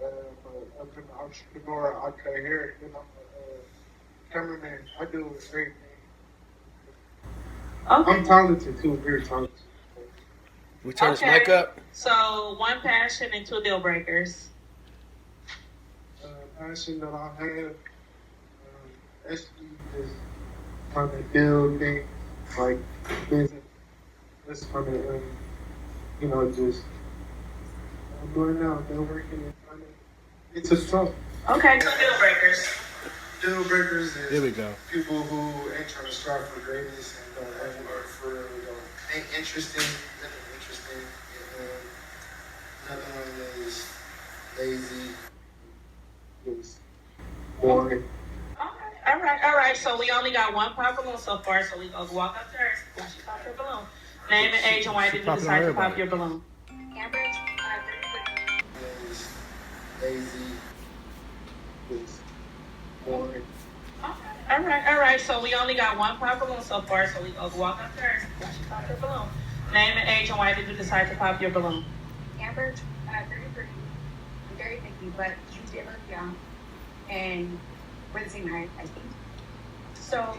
Speaker 9: I'm an entrepreneur. I cut hair, and I'm a cameraman. I do everything.
Speaker 3: Okay.
Speaker 9: I'm talented too, very talented.
Speaker 2: We turn this mic up.
Speaker 3: So 1 passion and 2 deal breakers.
Speaker 9: Passion that I have, actually just trying to build things like business. Just trying to, just I'm doing now. They're working and trying to. It's a struggle.
Speaker 3: Okay. 2 deal breakers.
Speaker 9: Deal breakers is
Speaker 2: Here we go.
Speaker 9: people who ain't trying to strive for greatness and don't work for ain't interesting, nothing interesting. Another one is lazy, is boring.
Speaker 3: All right. So we only got 1 pop balloon so far, so we gonna walk up to her. Watch you pop your balloon. Name and age and why did you decide to pop your balloon?
Speaker 5: Amber,
Speaker 9: Is lazy, is boring.
Speaker 3: All right. So we only got 1 pop balloon so far, so we gonna walk up to her. Watch you pop your balloon. Name and age and why did you decide to pop your balloon?
Speaker 5: Amber, 33. I'm very picky, but you did look young, and we're the same height, I think. So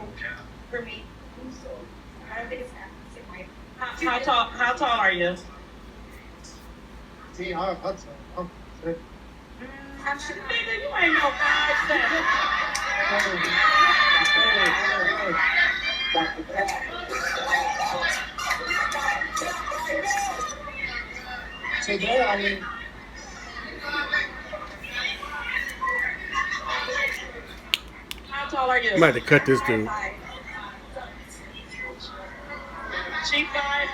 Speaker 5: for me, I don't think it's the same height.
Speaker 3: How tall are you?
Speaker 9: See, I'm
Speaker 3: Nigga, you ain't no 5'7".
Speaker 9: today, I mean,
Speaker 3: How tall are you?
Speaker 2: I might have to cut this dude.
Speaker 3: She 5.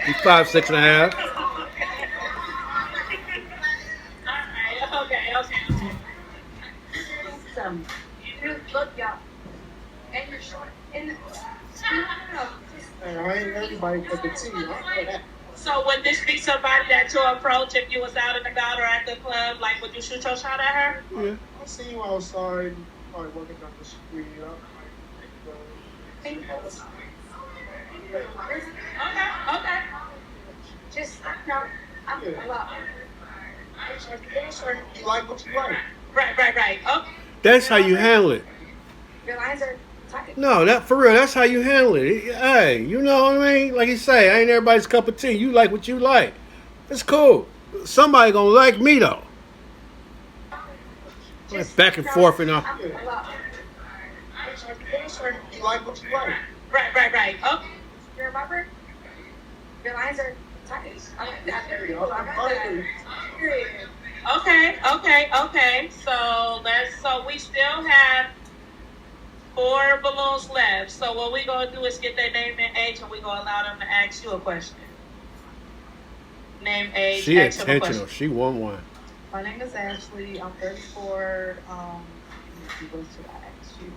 Speaker 2: He's 5'6.5".
Speaker 3: Okay.
Speaker 5: handsome. You look young. And you're short. And no.
Speaker 9: Hey, I ain't everybody cup of tea. I know that.
Speaker 3: So would this be somebody that you approach if you was out and about or at the club? Like, would you shoot your shot at her?
Speaker 2: Yeah.
Speaker 9: I see you outside, probably walking down the street.
Speaker 3: Okay.
Speaker 5: Just, no. I'm a lot.
Speaker 9: You like what you like.
Speaker 3: Right. Okay.
Speaker 2: That's how you handle it.
Speaker 5: Your lines are tight.
Speaker 2: No, that for real. That's how you handle it. Hey, you know what I mean? Like you say, I ain't everybody's cup of tea. You like what you like. It's cool. Somebody gonna like me though. Like back and forth and all.
Speaker 9: You like what you like.
Speaker 3: Right. Okay.
Speaker 5: You remember? Your lines are tight.
Speaker 3: Okay. So we still have 4 balloons left. So what we gonna do is get their name and age, and we gonna allow them to ask you a question. Name, age,
Speaker 2: She
Speaker 3: ask them a
Speaker 2: intentional.
Speaker 3: question.
Speaker 2: She won one.
Speaker 8: My name is Ashley. I'm 34. What should I ask you?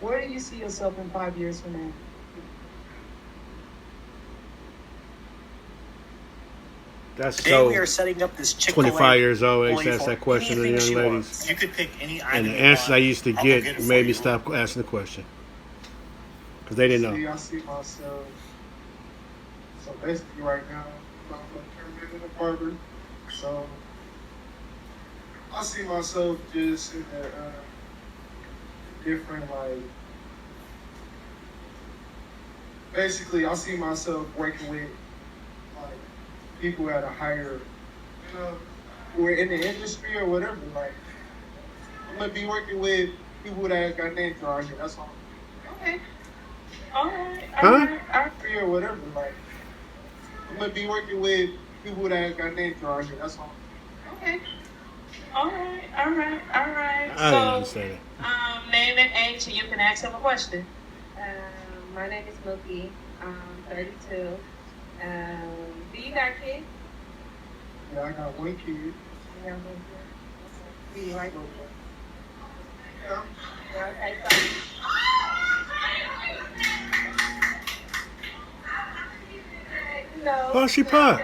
Speaker 8: Where do you see yourself in 5 years from now?
Speaker 2: That's
Speaker 10: Today
Speaker 2: so.
Speaker 10: we are setting up this Chick-fil-A
Speaker 2: 25 years old. I used to
Speaker 10: employee
Speaker 2: ask
Speaker 10: for
Speaker 2: that question to the
Speaker 10: anything
Speaker 2: young
Speaker 10: she
Speaker 2: ladies.
Speaker 10: wants. You could pick any
Speaker 2: And
Speaker 10: item
Speaker 2: the
Speaker 10: you
Speaker 2: answers
Speaker 10: want.
Speaker 2: I used to
Speaker 10: I'll go
Speaker 2: get
Speaker 10: it for
Speaker 2: made me
Speaker 10: you.
Speaker 2: stop asking the question. Because they didn't
Speaker 9: See,
Speaker 2: know.
Speaker 9: I see myself. So basically, right now, I'm turning into a barber. So I see myself just in a different, like. Basically, I see myself working with like people at a higher, who are in the industry or whatever. Like, I'm gonna be working with people that got names around here. That's all.
Speaker 3: Okay. All right.
Speaker 9: Or whatever. Like, I'm gonna be working with people that got names around here. That's all.
Speaker 3: Okay. All right.
Speaker 2: I didn't
Speaker 3: So,
Speaker 2: understand it.
Speaker 3: name and age, and you can ask them a question.
Speaker 6: My name is Mookie. I'm 32. Do you got kids?
Speaker 9: Yeah, I got one kid.
Speaker 6: You got one kid? Do you like them?
Speaker 9: Yeah.
Speaker 6: Okay, so. No.
Speaker 2: Oh, she pop.
Speaker 6: I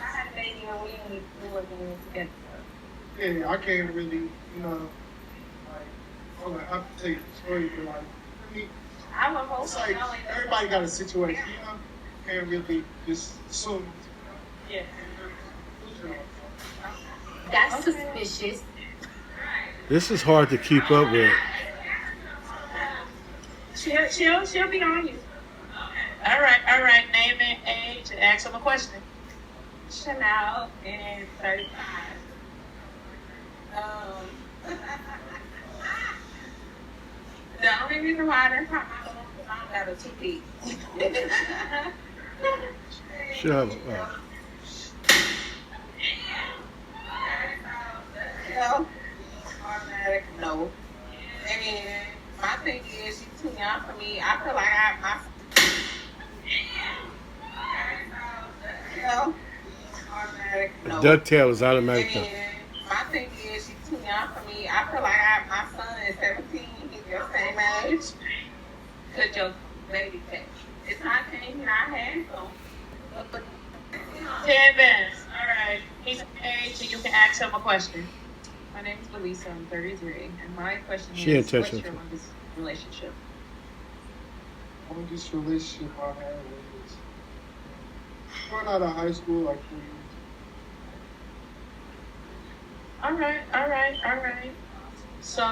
Speaker 6: had a baby and we wasn't together.
Speaker 9: Yeah, I can't really, like, I have to take the story, but like, I mean,
Speaker 6: I would hope
Speaker 9: it's
Speaker 6: so.
Speaker 9: like everybody got a situation, Can't really just assume.
Speaker 3: Yeah.
Speaker 5: That's suspicious.
Speaker 2: This is hard to keep up with.
Speaker 3: She'll be on you. All right. Name and age, and ask them a question.
Speaker 6: Chanel and 35. The only reason why that's not my phone is I don't got a 2 feet.
Speaker 2: Shut up.
Speaker 6: No. Automatic, no. And my thing is, she's too young for me. I feel like I no. Automatic, no.
Speaker 2: Ducktail is automatic.
Speaker 6: And my thing is, she's too young for me. I feel like my son is 17. He's your same age. Could your baby face? It's not changing. I had some.
Speaker 3: 10 minutes. All right. He's age, and you can ask him a question.
Speaker 8: My name is Melissa. I'm 33. And my question
Speaker 2: She
Speaker 8: is, what's
Speaker 2: intentional.
Speaker 8: your longest relationship?
Speaker 9: Longest relationship I had was going out of high school, like 4 years.
Speaker 3: All right. So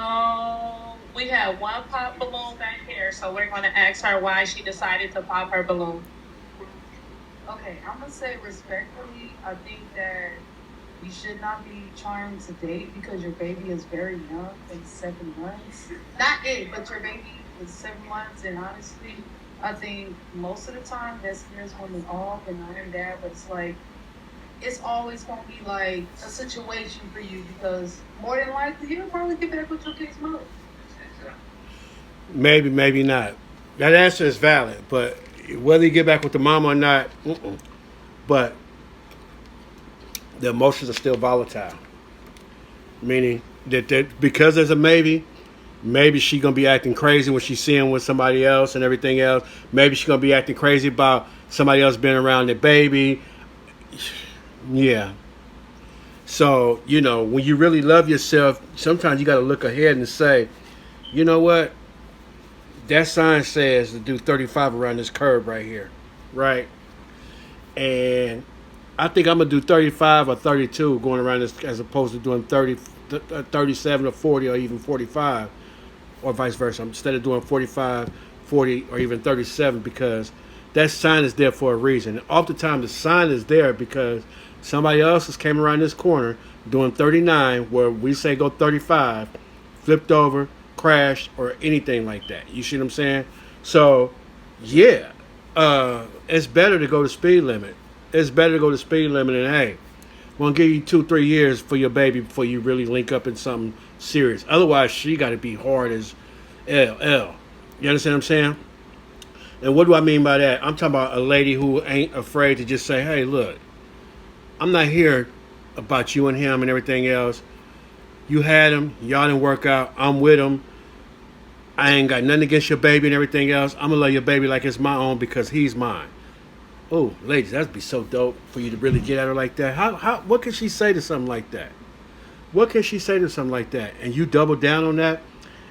Speaker 3: we have one pop balloon back here. So we're going to ask her why she decided to pop her balloon.
Speaker 8: Okay, I'm gonna say respectfully, I think that you should not be trying to date because your baby is very young, like 7 months. Not 8, but your baby is 7 months, and honestly, I think most of the time that scares women off, and I am that, but it's like, it's always gonna be like a situation for you because more than likely you'll probably get back with your kid's mother.
Speaker 2: Maybe, maybe not. That answer is valid, but whether you get back with the mom or not, but the emotions are still volatile. Meaning that because there's a maybe she gonna be acting crazy when she's seeing with somebody else and everything else. Maybe she's gonna be acting crazy about somebody else being around their baby. Yeah. So, when you really love yourself, sometimes you gotta look ahead and say, you know what? That sign says to do 35 around this curve right here. Right? And I think I'm gonna do 35 or 32 going around this as opposed to doing 37 or 40 or even 45 or vice versa. Instead of doing 45, 40 or even 37 because that sign is there for a reason. And oftentimes the sign is there because somebody else has came around this corner doing 39 where we say go 35, flipped over, crashed, or anything like that. You see what I'm saying? So, yeah, it's better to go to speed limit. It's better to go to speed limit and, hey, we're going to give you 2-3 years for your baby before you really link up in something serious. Otherwise, she got to be hard as LL. You understand what I'm saying? And what do I mean by that? I'm talking about a lady who ain't afraid to just say, hey, look, I'm not here about you and him and everything else. You had him. Y'all didn't work out. I'm with him. I ain't got nothing against your baby and everything else. I'm going to love your baby like it's my own because he's mine. Oh, ladies, that'd be so dope for you to really get at her like that. What can she say to something like that? What can she say to something like that? And you double down on that.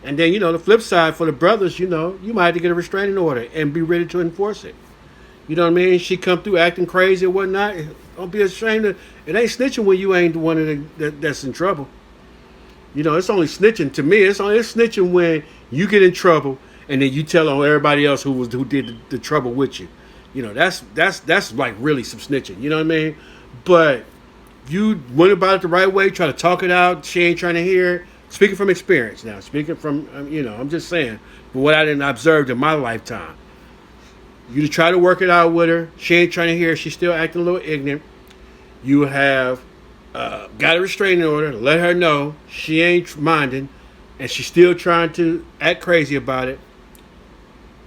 Speaker 2: And then, the flip side for the brothers, you might have to get a restraining order and be ready to enforce it. You know what I mean? She come through acting crazy or whatnot. Don't be ashamed of it. Ain't snitching when you ain't the one that's in trouble. It's only snitching to me. It's snitching when you get in trouble and then you tell on everybody else who did the trouble with you. That's like really some snitching. You know what I mean? But you went about it the right way, try to talk it out. She ain't trying to hear it. Speaking from experience now. Speaking from, I'm just saying, from what I didn't observe in my lifetime. You try to work it out with her. She ain't trying to hear it. She's still acting a little ignorant. You have got a restraining order. Let her know she ain't minding. And she's still trying to act crazy about it.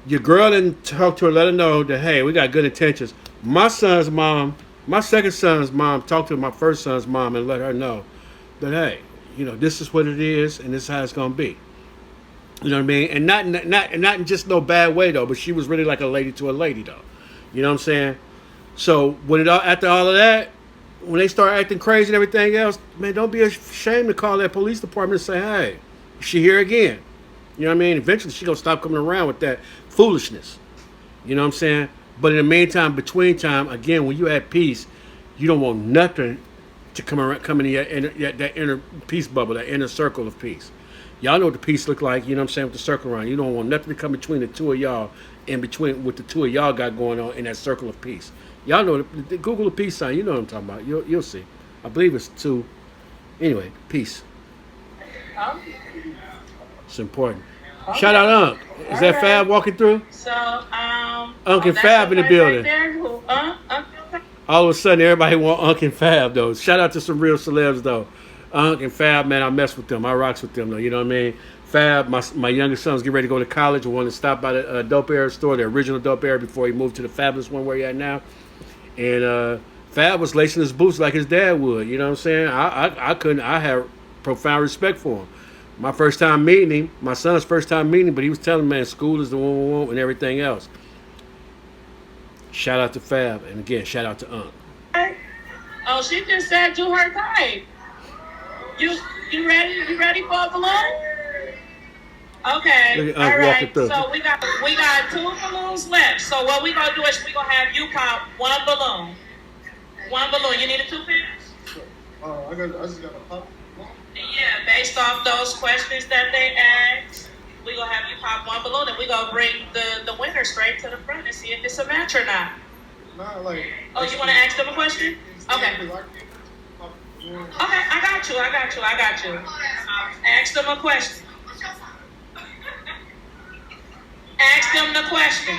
Speaker 2: Your girl didn't talk to her, let her know that, hey, we got good intentions. My second son's mom talked to my first son's mom and let her know that, hey, this is what it is and this is how it's going to be. You know what I mean? And not in just no bad way, though, but she was really like a lady to a lady, though. You know what I'm saying? So after all of that, when they start acting crazy and everything else, man, don't be ashamed to call that police department and say, hey, she here again. You know what I mean? Eventually, she going to stop coming around with that foolishness. You know what I'm saying? But in the meantime, between time, again, when you at peace, you don't want nothing to come in that inner peace bubble, that inner circle of peace. Y'all know what the peace look like, you know what I'm saying, with the circle around. You don't want nothing to come between the two of y'all and between what the two of y'all got going on in that circle of peace. Y'all know, Google the peace sign. You know what I'm talking about. You'll see. I believe it's 2. Anyway, peace. It's important. Okay. Shout out Unc. Is that Fab walking through?
Speaker 3: So,
Speaker 2: Unc and Fab in the building.
Speaker 3: Right there.
Speaker 2: All of a sudden, everybody want Unc and Fab, though. Shout out to some real celebs, though. Unc and Fab, man, I mess with them. I rocks with them, though. You know what I mean? Fab, my youngest son's getting ready to go to college. I wanted to stop by the Dope Air store, the original Dope Air, before he moved to the fabulous one where he at now. And Fab was lacing his boots like his dad would. You know what I'm saying? I had profound respect for him. My first time meeting him, my son's first time meeting him, but he was telling me, man, school is the one we want and everything else. Shout out to Fab. And again, shout out to Unc.
Speaker 3: Oh, she just said do her type. You ready? You ready for a balloon? Okay. All right. So we got 2 balloons left. So what we gonna do is we gonna have you pop one balloon. One balloon. You need a 2 pins?
Speaker 9: I just got a pop.
Speaker 3: Yeah, based off those questions that they asked, we're going to have you pop one balloon and we're going to bring the winner straight to the front and see if it's a match or not.
Speaker 9: Not like...
Speaker 3: Oh, you want to ask them a question? Okay. Okay, I got you. Ask them a question. Ask them the question.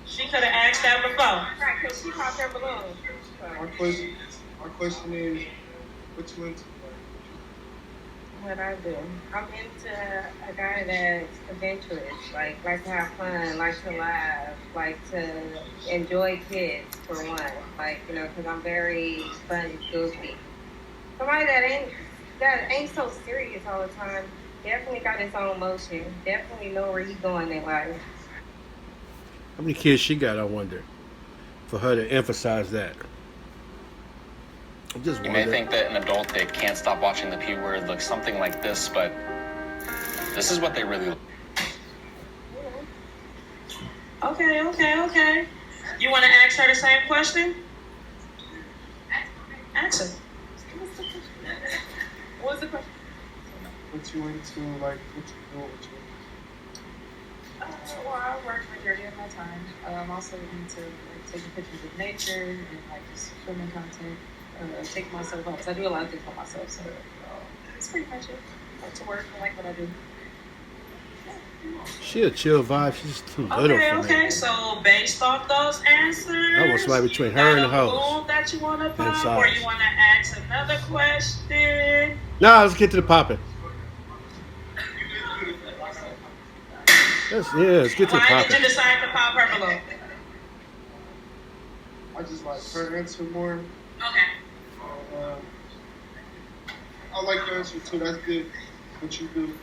Speaker 3: She could have asked that before.
Speaker 6: Right, because she popped her balloon.
Speaker 9: My question is, what you into?
Speaker 6: what I do. I'm into a guy that's adventurous, like to have fun, like to laugh, like to enjoy kids for one, like because I'm very fun, goofy. Somebody that ain't so serious all the time. Definitely got his own motion. Definitely know where he's going in life.
Speaker 2: How many kids she got, I wonder, for her to emphasize that? I just
Speaker 11: You
Speaker 2: wonder.
Speaker 11: may think that an adult that can't stop watching the P word looks something like this, but this is what they really look.
Speaker 3: Okay. You want to ask her the same question? Answer.
Speaker 6: What's the question?
Speaker 9: What you into, like, what you do,
Speaker 8: Well, I work majority of my time. I'm also into like taking pictures of nature and like just filming content. Take myself out. 'Cause I do a lot of things for myself, so it's pretty much it. I like to work. I like what I do.
Speaker 2: She a chill vibe. She's too little for me.
Speaker 3: Okay. So based off those answers,
Speaker 2: I was right between her and the
Speaker 3: host.
Speaker 2: host.
Speaker 3: That you want to pop,
Speaker 2: size.
Speaker 3: or you want to ask another question?
Speaker 2: Nah, let's get to the popping. Let's get to the
Speaker 3: Why did
Speaker 2: popping.
Speaker 3: you decide to pop her below?
Speaker 9: I just like her answer more.
Speaker 3: Okay.
Speaker 9: I like your answer too. That's good. What you do. You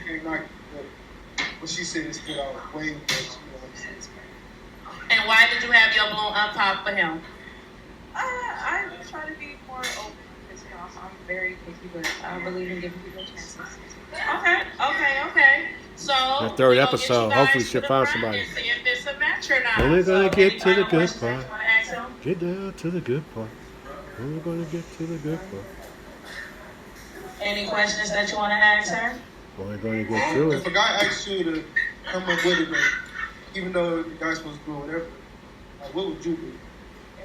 Speaker 9: can't knock it, but what she said is good. I was way better.
Speaker 3: And why did you have your balloon unpopped for him?
Speaker 8: I try to be more open because I'm very picky, but I believe in giving people chances.
Speaker 3: Okay. So
Speaker 2: The third episode, hopefully she'll find somebody.
Speaker 3: And see if it's a match or not.
Speaker 2: Only gonna
Speaker 3: So,
Speaker 2: get
Speaker 3: any
Speaker 2: to the
Speaker 3: final
Speaker 2: good
Speaker 3: questions
Speaker 2: part.
Speaker 3: that you wanna ask him?
Speaker 2: Get down to the good part. Only gonna get to the good part.
Speaker 3: Any questions that you want to ask her?
Speaker 2: Only gonna get to
Speaker 9: If
Speaker 2: it.
Speaker 9: a guy asks you to come up with it, like, even though the guy's supposed to do whatever, like, what would you do?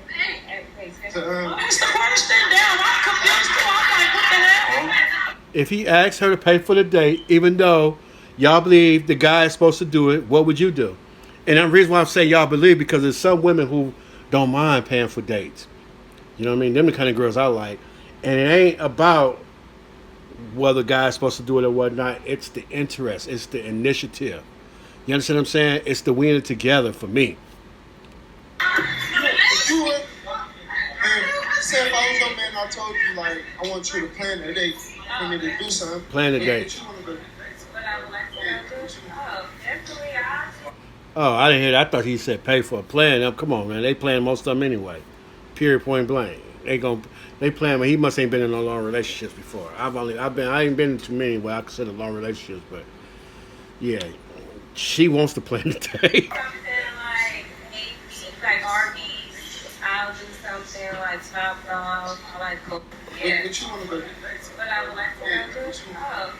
Speaker 3: What's the question? Damn, I'm confused too. I'm like, what the hell?
Speaker 2: If he asks her to pay for the date, even though y'all believe the guy is supposed to do it, what would you do? And the reason why I'm saying y'all believe, because there's some women who don't mind paying for dates. You know what I mean? Them the kind of girls I like. And it ain't about whether the guy's supposed to do it or whatnot. It's the interest. It's the initiative. You understand what I'm saying? It's the we in it together for me.
Speaker 9: If you would, and say if I was your man, I told you, like, I want you to plan a date for me to do something.
Speaker 2: Plan a
Speaker 9: What
Speaker 2: date.
Speaker 9: you want to do?
Speaker 2: Oh, I didn't hear that. I thought he said pay for a plan. Come on, man. They playing most of them anyway. Period, point blank. They playing, but he must ain't been in no long relationships before. I ain't been in too many where I consider long relationships, but yeah, she wants to plan the date.
Speaker 6: Something like Arby's. I'll do something like Top Golf. I like cooking.
Speaker 9: Yeah. What you want to do?
Speaker 6: But I would like to do. Definitely. I'll do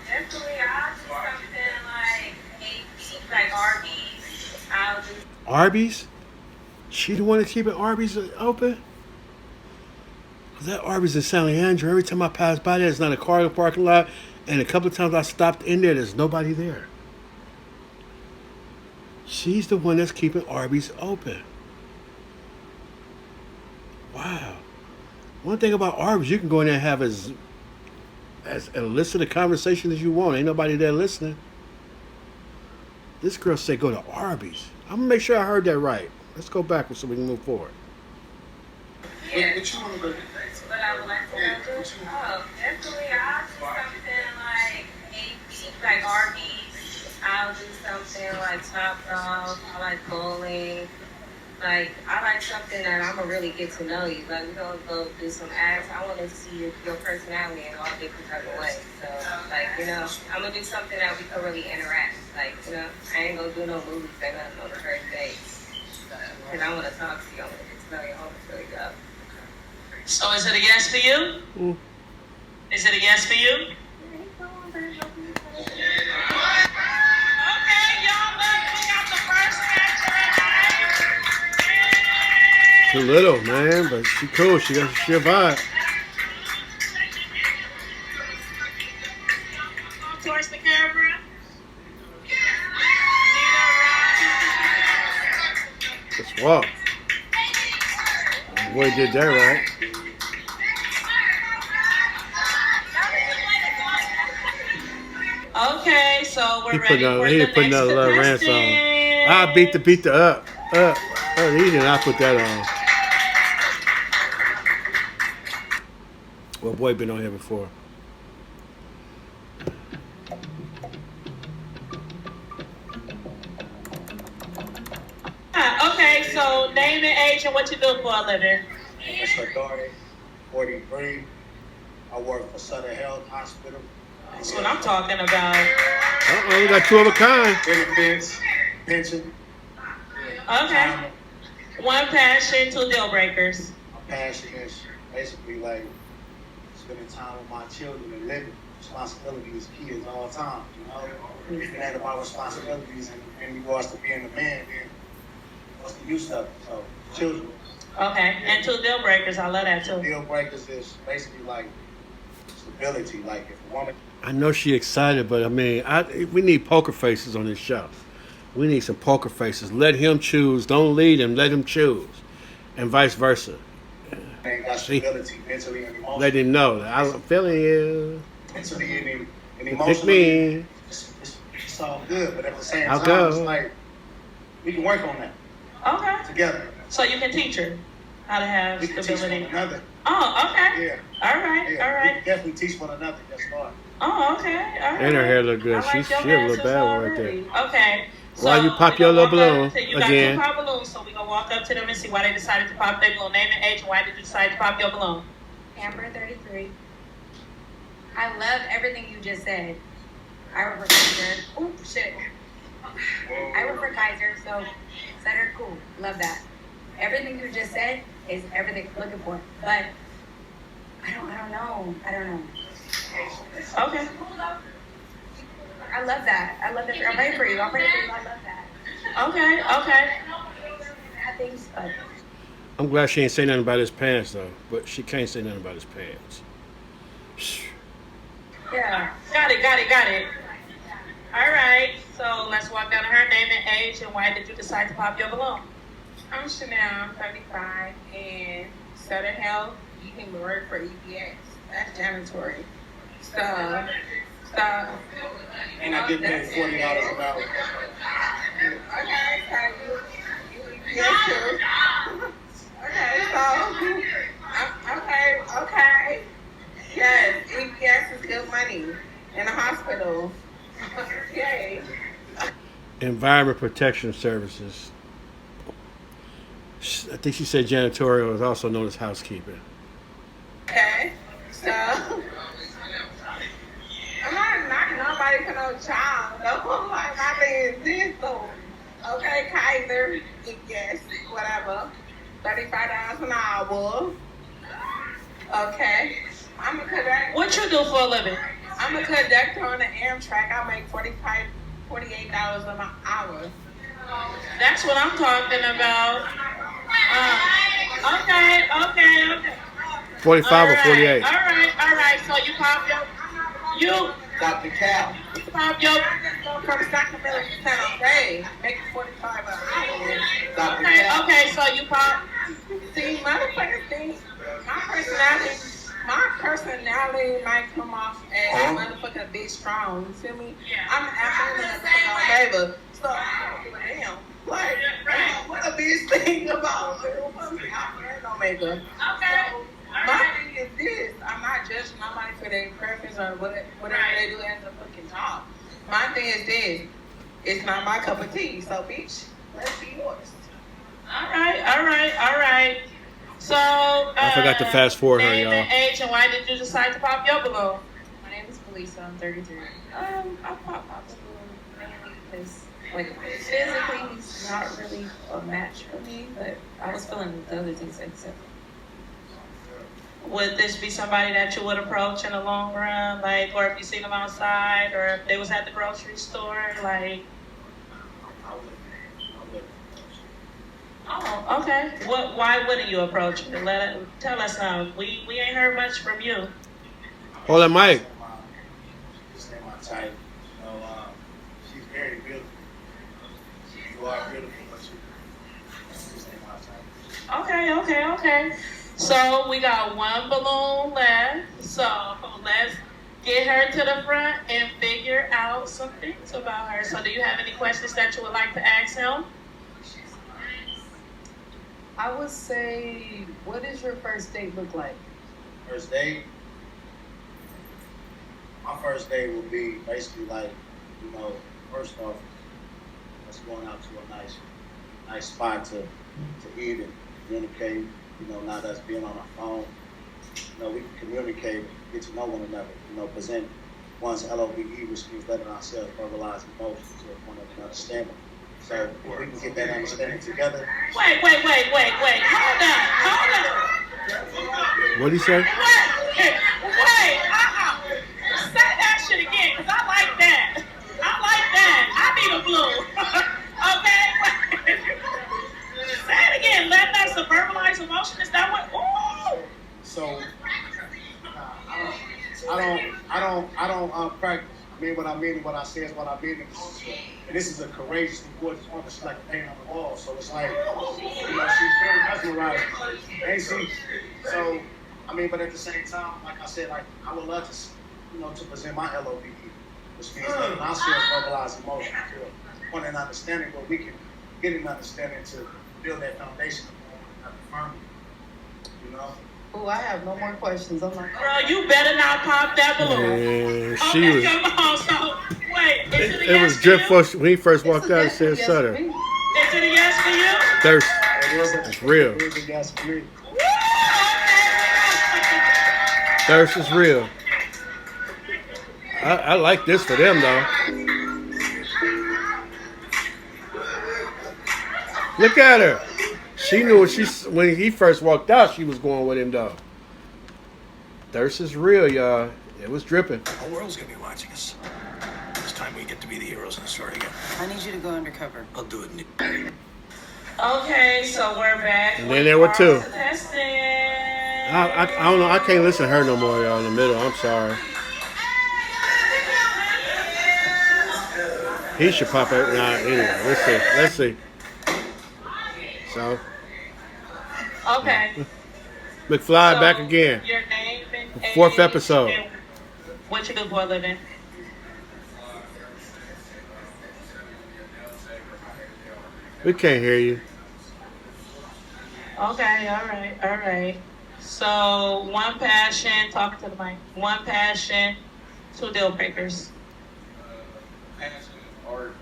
Speaker 6: something like Arby's. I'll do.
Speaker 2: Arby's? She the one to keep it Arby's open? That Arby's in San Leandro. Every time I pass by there, there's not a car in the parking lot. And a couple of times I stopped in there, there's nobody there. She's the one that's keeping Arby's open. Wow. One thing about Arby's, you can go in there and have as illicit a conversation as you want. Ain't nobody there listening. This girl said go to Arby's. I'm going to make sure I heard that right. Let's go backwards so we can move forward.
Speaker 6: Yeah.
Speaker 9: What you want to do?
Speaker 6: But I would like to do. Definitely. I'll do something like Arby's. I'll do something like Top Golf. I like bowling. Like, I like something that I'm going to really get to know you. Like, we're going to go do some acts. I want to see your personality in all different type of ways. So, like, I'm going to do something that we can really interact. Like, I ain't going to do no movies or nothing on the first date. Because I want to talk to you. I want to get to know you. I want to really go.
Speaker 3: So is it a yes for you? Is it a yes for you? Okay, y'all, we got the first answer tonight.
Speaker 2: Too little, man, but she cool. She got a vibe.
Speaker 3: Towards the camera.
Speaker 2: Let's walk. The boy did that right.
Speaker 3: Okay, so we're
Speaker 2: He
Speaker 3: ready for
Speaker 2: he
Speaker 3: the
Speaker 2: didn't put
Speaker 3: next
Speaker 2: another Love Rant song.
Speaker 3: contestant.
Speaker 2: I beat the up. He did not put that on. Well, boy, been on here before.
Speaker 3: Okay, so name and age and what you do for a living.
Speaker 10: Mr. Dory, 43. I work for Southern Health Hospital.
Speaker 3: That's what I'm talking about.
Speaker 2: We got two of a kind.
Speaker 10: Benefits, pension.
Speaker 3: Okay. One passion, two deal breakers.
Speaker 10: My passion is basically like spending time with my children and living. Responsibility is key at all times, you know? If it ain't about responsibilities in regards to being a man, then what's the use of it? So, children.
Speaker 3: Okay, and two deal breakers. I love that too.
Speaker 10: Deal breakers is basically like stability. Like if a woman.
Speaker 2: I know she excited, but I mean, we need poker faces on this show. We need some poker faces. Let him choose. Don't lead him. Let him choose, and vice versa.
Speaker 10: Ain't got stability mentally and emotionally.
Speaker 2: Let him know that I'm feeling you.
Speaker 10: Mentally and
Speaker 2: Pick
Speaker 10: emotionally.
Speaker 2: me.
Speaker 10: It's all good, but at the same
Speaker 2: I'll
Speaker 10: time,
Speaker 2: go.
Speaker 10: it's like we can work on that
Speaker 3: Okay.
Speaker 10: together.
Speaker 3: So you can teach her how to have
Speaker 10: We can teach one
Speaker 3: stability.
Speaker 10: another.
Speaker 3: Oh, okay.
Speaker 10: Yeah.
Speaker 3: All right,
Speaker 10: Yeah,
Speaker 3: all right.
Speaker 10: we can definitely teach one another. That's hard.
Speaker 3: Oh, okay. All right.
Speaker 2: And her hair look good.
Speaker 3: I like
Speaker 2: She
Speaker 3: your
Speaker 2: a little
Speaker 3: answers
Speaker 2: bad one right
Speaker 3: already.
Speaker 2: there.
Speaker 3: Okay.
Speaker 2: Why you pop
Speaker 3: we
Speaker 2: your
Speaker 3: gonna
Speaker 2: little
Speaker 3: walk up
Speaker 2: balloon
Speaker 3: to- You
Speaker 2: again?
Speaker 3: got two pop balloons, so we're going to walk up to them and see why they decided to pop their balloon. Name and age, and why did you decide to pop your balloon?
Speaker 5: Amber, 33. I love everything you just said. I work for Kaiser. Oh, shit. I work for Kaiser, so Center, cool. Love that. Everything you just said is everything I'm looking for. But I don't know.
Speaker 3: Okay.
Speaker 5: I love that. I'm ready for you. I love that.
Speaker 3: Okay.
Speaker 5: Things, but
Speaker 2: I'm glad she ain't say nothing about his pants though. But she can't say nothing about his pants.
Speaker 5: yeah.
Speaker 3: Got it. All right. So let's walk down to her name and age, and why did you decide to pop your balloon?
Speaker 6: I'm Chanel, 35, and Southern Health, you can work for EPS. That's janitorial. So,
Speaker 10: And I get paid $40 an hour.
Speaker 6: okay, so you EPS too. Okay. Yes, EPS is good money in the hospital. Yay.
Speaker 2: Environment Protection Services. I think she said janitorial is also known as housekeeping.
Speaker 6: Okay, so I'm not knocking nobody for no child. No, like my thing is this though. Okay, Kaiser, yes, whatever. $35 an hour. Okay, I'm a conductor.
Speaker 3: What you do for a living?
Speaker 6: I'm a conductor on the Amtrak. I make $48 an hour.
Speaker 3: That's what I'm talking about. Okay.
Speaker 2: 45 or 48?
Speaker 3: All right. So you pop your
Speaker 10: Dr. Cal.
Speaker 6: From Sacramento to San Jose, making $45 an hour.
Speaker 10: Dr. Cal.
Speaker 3: Okay. So you pop.
Speaker 6: See, motherfuckers think my personality might come off as motherfucking bitch strong. You feel me? I'm an African favor. So I don't give a damn. Like, what a bitch think about no makeup.
Speaker 3: Okay.
Speaker 6: My thing is this: I'm not judging nobody for their preference or whatever they do as a fucking job. My thing is this: it's not my cup of tea. So, bitch, let's be yours.
Speaker 3: All right. So
Speaker 2: I forgot to fast forward her,
Speaker 3: name
Speaker 2: y'all.
Speaker 3: and age, and why did you decide to pop your balloon?
Speaker 12: My name is Felisa. I'm 33. I popped my balloon mainly because, like, physically he's not really a match for me, but I was feeling the other things except.
Speaker 3: Would this be somebody that you would approach in the long run, like, or if you seen them outside, or if they was at the grocery store, like? Oh, okay. Why wouldn't you approach her? Tell us now. We ain't heard much from you.
Speaker 2: Hold that mic.
Speaker 10: Just ain't my type. You know, she's very beautiful. You are beautiful, but you just ain't my type.
Speaker 3: Okay. So we got one balloon left. So let's get her to the front and figure out some things about her. So do you have any questions that you would like to ask him?
Speaker 8: I would say, what does your first date look like?
Speaker 10: First date? My first date would be basically like, first off, let's going out to a nice spot to eat and communicate. Not us being on our phone. We can communicate, get to know one another. Present one's LOVE, which means letting ourselves verbalize emotions to a point of understanding. So if we can get that understanding together.
Speaker 3: Wait. Hold on.
Speaker 2: What'd he say?
Speaker 3: Wait. Say that shit again, because I like that. I need a blue. Okay? Say it again. Let us verbalize emotion. Is that what? Ooh.
Speaker 10: So I don't practice. I mean what I mean and what I say is what I mean. And this is a courageous and gorgeous woman. She's like a paint on the wall. So it's like, she's very mesmerizing. Ain't she? So, but at the same time, like I said, I would love to present my LOVE, which means that I still verbalize emotions to a point of understanding where we can get an understanding to build that foundation of firmly.
Speaker 8: Oh, I have no more questions. I'm like,
Speaker 3: girl, you better not pop that balloon. Come on. So, wait.
Speaker 2: It was just when he first walked out. It said Sutter.
Speaker 3: Is it a yes for you?
Speaker 2: Thirst. It's real.
Speaker 10: It was a yes for me.
Speaker 2: Thirst is real. I like this for them though. Look at her. She knew when he first walked out, she was going with him though. Thirst is real, y'all. It was dripping.
Speaker 1: The whole world's gonna be watching us. It's time we get to be the heroes in the story again.
Speaker 13: I need you to go undercover.
Speaker 1: I'll do it.
Speaker 3: Okay, so we're back.
Speaker 2: And then there were two.
Speaker 3: Testing.
Speaker 2: I don't know. I can't listen to her no more, y'all. In the middle. I'm sorry. He should pop out. Nah, anyway. Let's see. So.
Speaker 3: Okay.
Speaker 2: McFly
Speaker 3: So,
Speaker 2: back again.
Speaker 3: Your name and
Speaker 2: Fourth
Speaker 3: age
Speaker 2: episode.
Speaker 3: and what you do for a living?
Speaker 2: We can't hear you.
Speaker 3: Okay, all right. So one passion, talking to the mic. One passion, two deal breakers.
Speaker 10: Passion, art,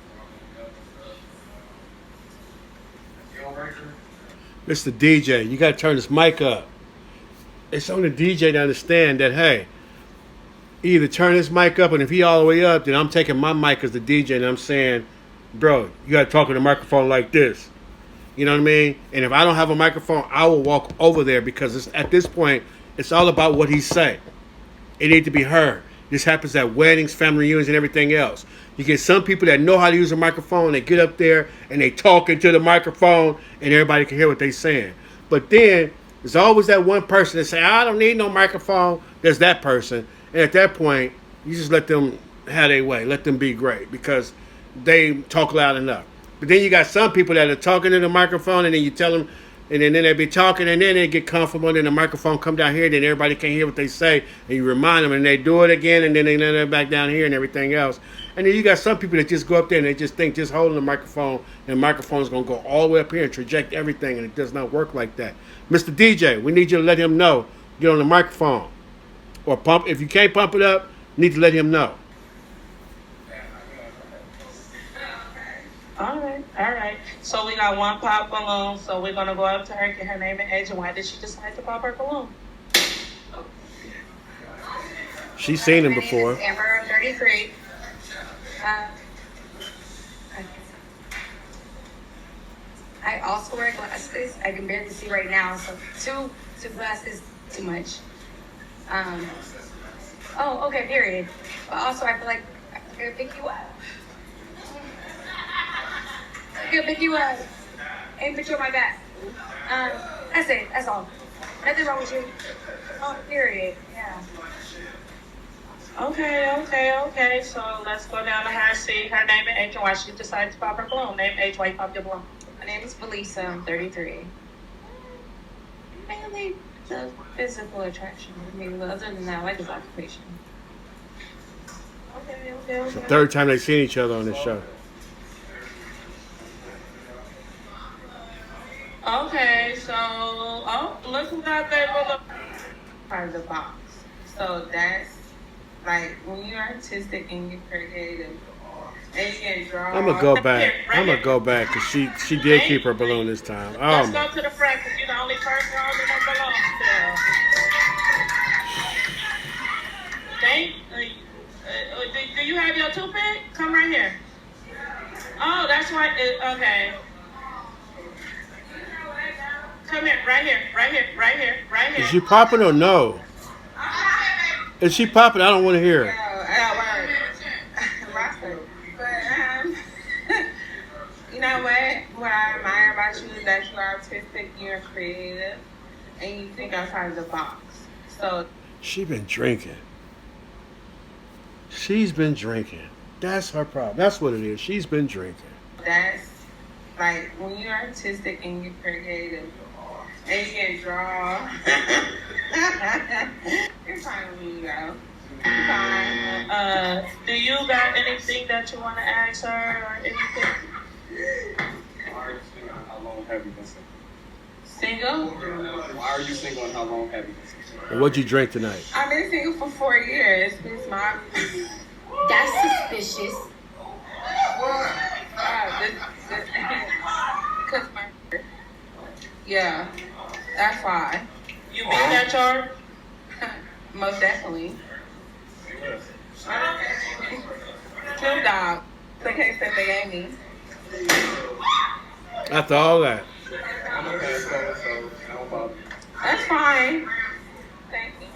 Speaker 10: deal breaker.
Speaker 2: Mr. DJ, you got to turn this mic up. It's on the DJ to understand that, hey, either turn this mic up, and if he all the way up, then I'm taking my mic as the DJ, and I'm saying, bro, you got to talk on the microphone like this. You know what I mean? And if I don't have a microphone, I will walk over there because at this point, it's all about what he say. It needs to be heard. This happens at weddings, family reunions, and everything else. You get some people that know how to use a microphone. They get up there and they talk into the microphone, and everybody can hear what they're saying. But then there's always that one person that say, I don't need no microphone. There's that person. And at that point, you just let them have their way. Let them be great because they talk loud enough. But then you got some people that are talking to the microphone, and then you tell them, and then they be talking, and then they get comfortable, and then the microphone come down here, then everybody can't hear what they say, and you remind them, and they do it again, and then they let it back down here and everything else. And then you got some people that just go up there and they just think just holding the microphone, and the microphone is going to go all the way up here and traject everything, and it does not work like that. Mr. DJ, we need you to let him know. Get on the microphone. Or pump. If you can't pump it up, you need to let him know.
Speaker 3: All right. So we got one pop balloon. So we're gonna go up to her, get her name and age, and why did she decide to pop her balloon?
Speaker 2: She's seen him before.
Speaker 5: My name is Amber, I'm 33. I also wear glasses. I can barely see right now, so two glasses too much. Oh, okay, period. But also, I feel like I gotta pick you up. I gotta pick you up. And put you on my back. That's it. That's all. Nothing wrong with you. Oh, period. Yeah.
Speaker 3: Okay. So let's go down to her, see her name and age, and why she decided to pop her balloon. Name, age, why you pop your balloon.
Speaker 12: My name is Felisa. I'm 33. Mainly the physical attraction. I mean, other than that, I like his occupation.
Speaker 2: It's the third time they've seen each other on this show.
Speaker 3: Okay, so look who got that little
Speaker 6: Part of the box. So that's like when you're artistic and you're creative and you can draw.
Speaker 2: I'm gonna go back. I'm gonna go back because she did keep her balloon this time. Oh
Speaker 3: Let's
Speaker 2: my.
Speaker 3: go to the front because you're the only person holding that balloon still. Do you have your toothpick? Come right here. Oh, that's why. Okay. Come here, right here, right here, right here, right here.
Speaker 2: Is she popping or no? Is she popping? I don't want to hear it.
Speaker 6: But you know what I admire about you is that you're artistic, you're creative, and you think outside of the box. So
Speaker 2: She's been drinking. She's been drinking. That's her problem. That's what it is. She's been drinking.
Speaker 6: that's like when you're artistic and you're creative and you can draw. You're fine with me, though. You're fine.
Speaker 3: Do you got anything that you want to ask her or anything?
Speaker 13: How long have you been
Speaker 3: Single?
Speaker 13: single? Why are you single and how long have you been single?
Speaker 2: And what'd you drink tonight?
Speaker 6: I've been single for 4 years. It's my.
Speaker 5: That's suspicious.
Speaker 6: Cause my. Yeah, that's why.
Speaker 3: You beat that charge?
Speaker 6: Most definitely. Snoop Dogg. The case that they gave me.
Speaker 2: After all that.
Speaker 6: That's fine. Thank you.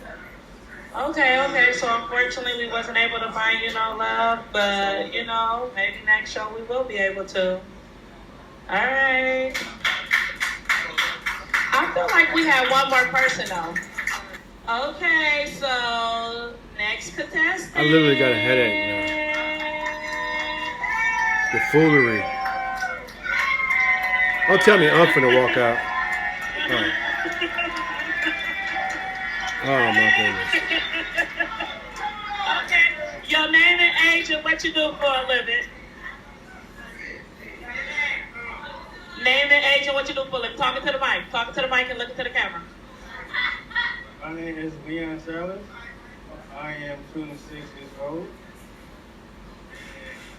Speaker 3: Okay, so unfortunately we wasn't able to find you no love, but maybe next show we will be able to. Alright. I feel like we have one more person though. Okay, so next contestant.
Speaker 2: I literally got a headache now. The foolery. Don't tell me I'm finna walk out. Oh my goodness.
Speaker 3: Okay, your name and age and what you do for a living. Name and age and what you do for a living. Talking to the mic. Talking to the mic and looking to the camera.
Speaker 9: My name is Leon Salas. I am 26 years old. And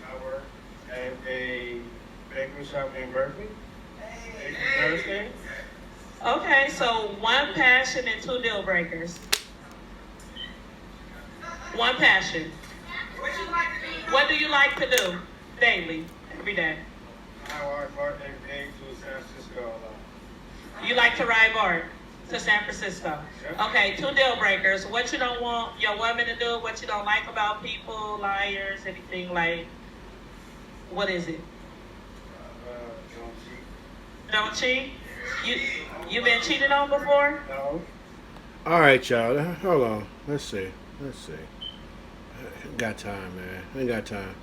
Speaker 9: I work at a bakery shop in Berkeley. Thursday.
Speaker 3: Okay, so one passion and two deal breakers. One passion. What do you like to do daily, every day?
Speaker 9: I ride BART every day to San Francisco a lot.
Speaker 3: You like to ride BART to San Francisco.
Speaker 9: Yep.
Speaker 3: Okay, two deal breakers. What you don't want your woman to do, what you don't like about people, liars, anything like, what is it?
Speaker 9: Don't cheat.
Speaker 3: Don't cheat? You been cheated on before?
Speaker 9: No.
Speaker 2: All right, y'all. Hold on. Let's see. Ain't got time, man. Ain't got time.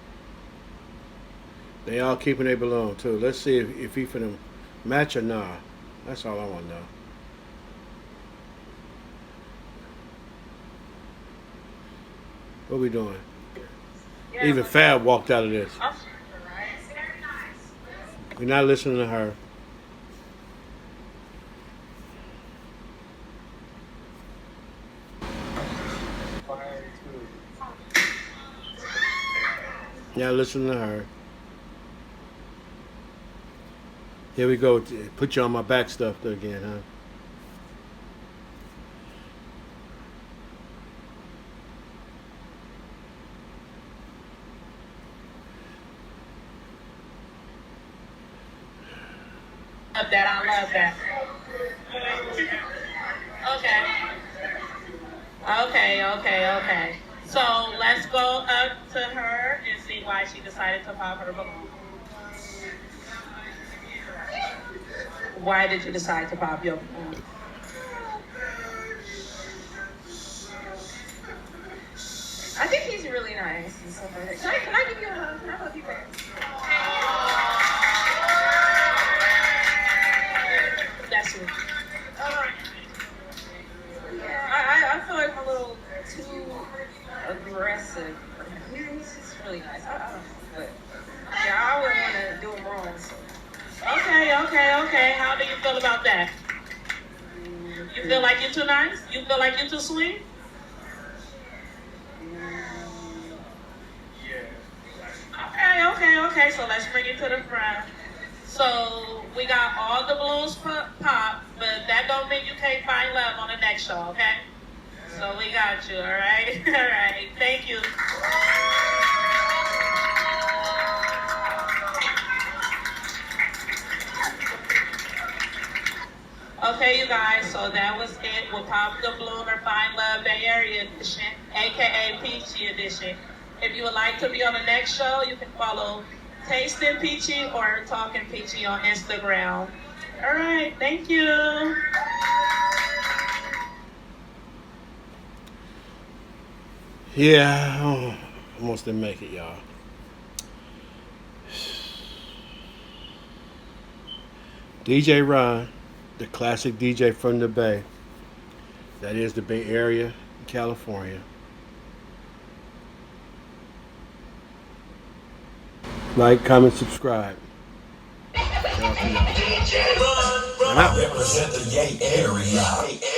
Speaker 2: They all keeping their balloon too. Let's see if he finna match or nah. That's all I want to know. What we doing?
Speaker 3: Yeah,
Speaker 2: Even Fab walked out of this.
Speaker 3: Very nice.
Speaker 2: We're not listening to her. Not listening to her. Here we go. Put you on my back stuff again, huh?
Speaker 3: Love that. I love that. Okay. So let's go up to her and see why she decided to pop her balloon. Why did you decide to pop your balloon?
Speaker 6: I think he's really nice and stuff like that. Can I give you a hug? Can I hug you back?
Speaker 3: That's it.
Speaker 6: I feel like I'm a little too aggressive.
Speaker 3: feel like you're too sweet? Okay. So let's bring it to the front. So we got all the balloons pop, but that don't mean you can't find love on the next show, okay? So we got you, all right? All right, thank you. Okay, you guys, so that was it with Pop the Balloon or Find Love Bay Area Edition, aka Peachy Edition. If you would like to be on the next show, you can follow Tasting Peachy or Talking Peachy on Instagram. All right, thank you.
Speaker 2: Yeah, almost didn't make it, y'all. DjRon, the classic DJ from the Bay. That is the Bay Area, California. Like, comment, subscribe. Shout out to y'all.
Speaker 14: Represent the Yay area.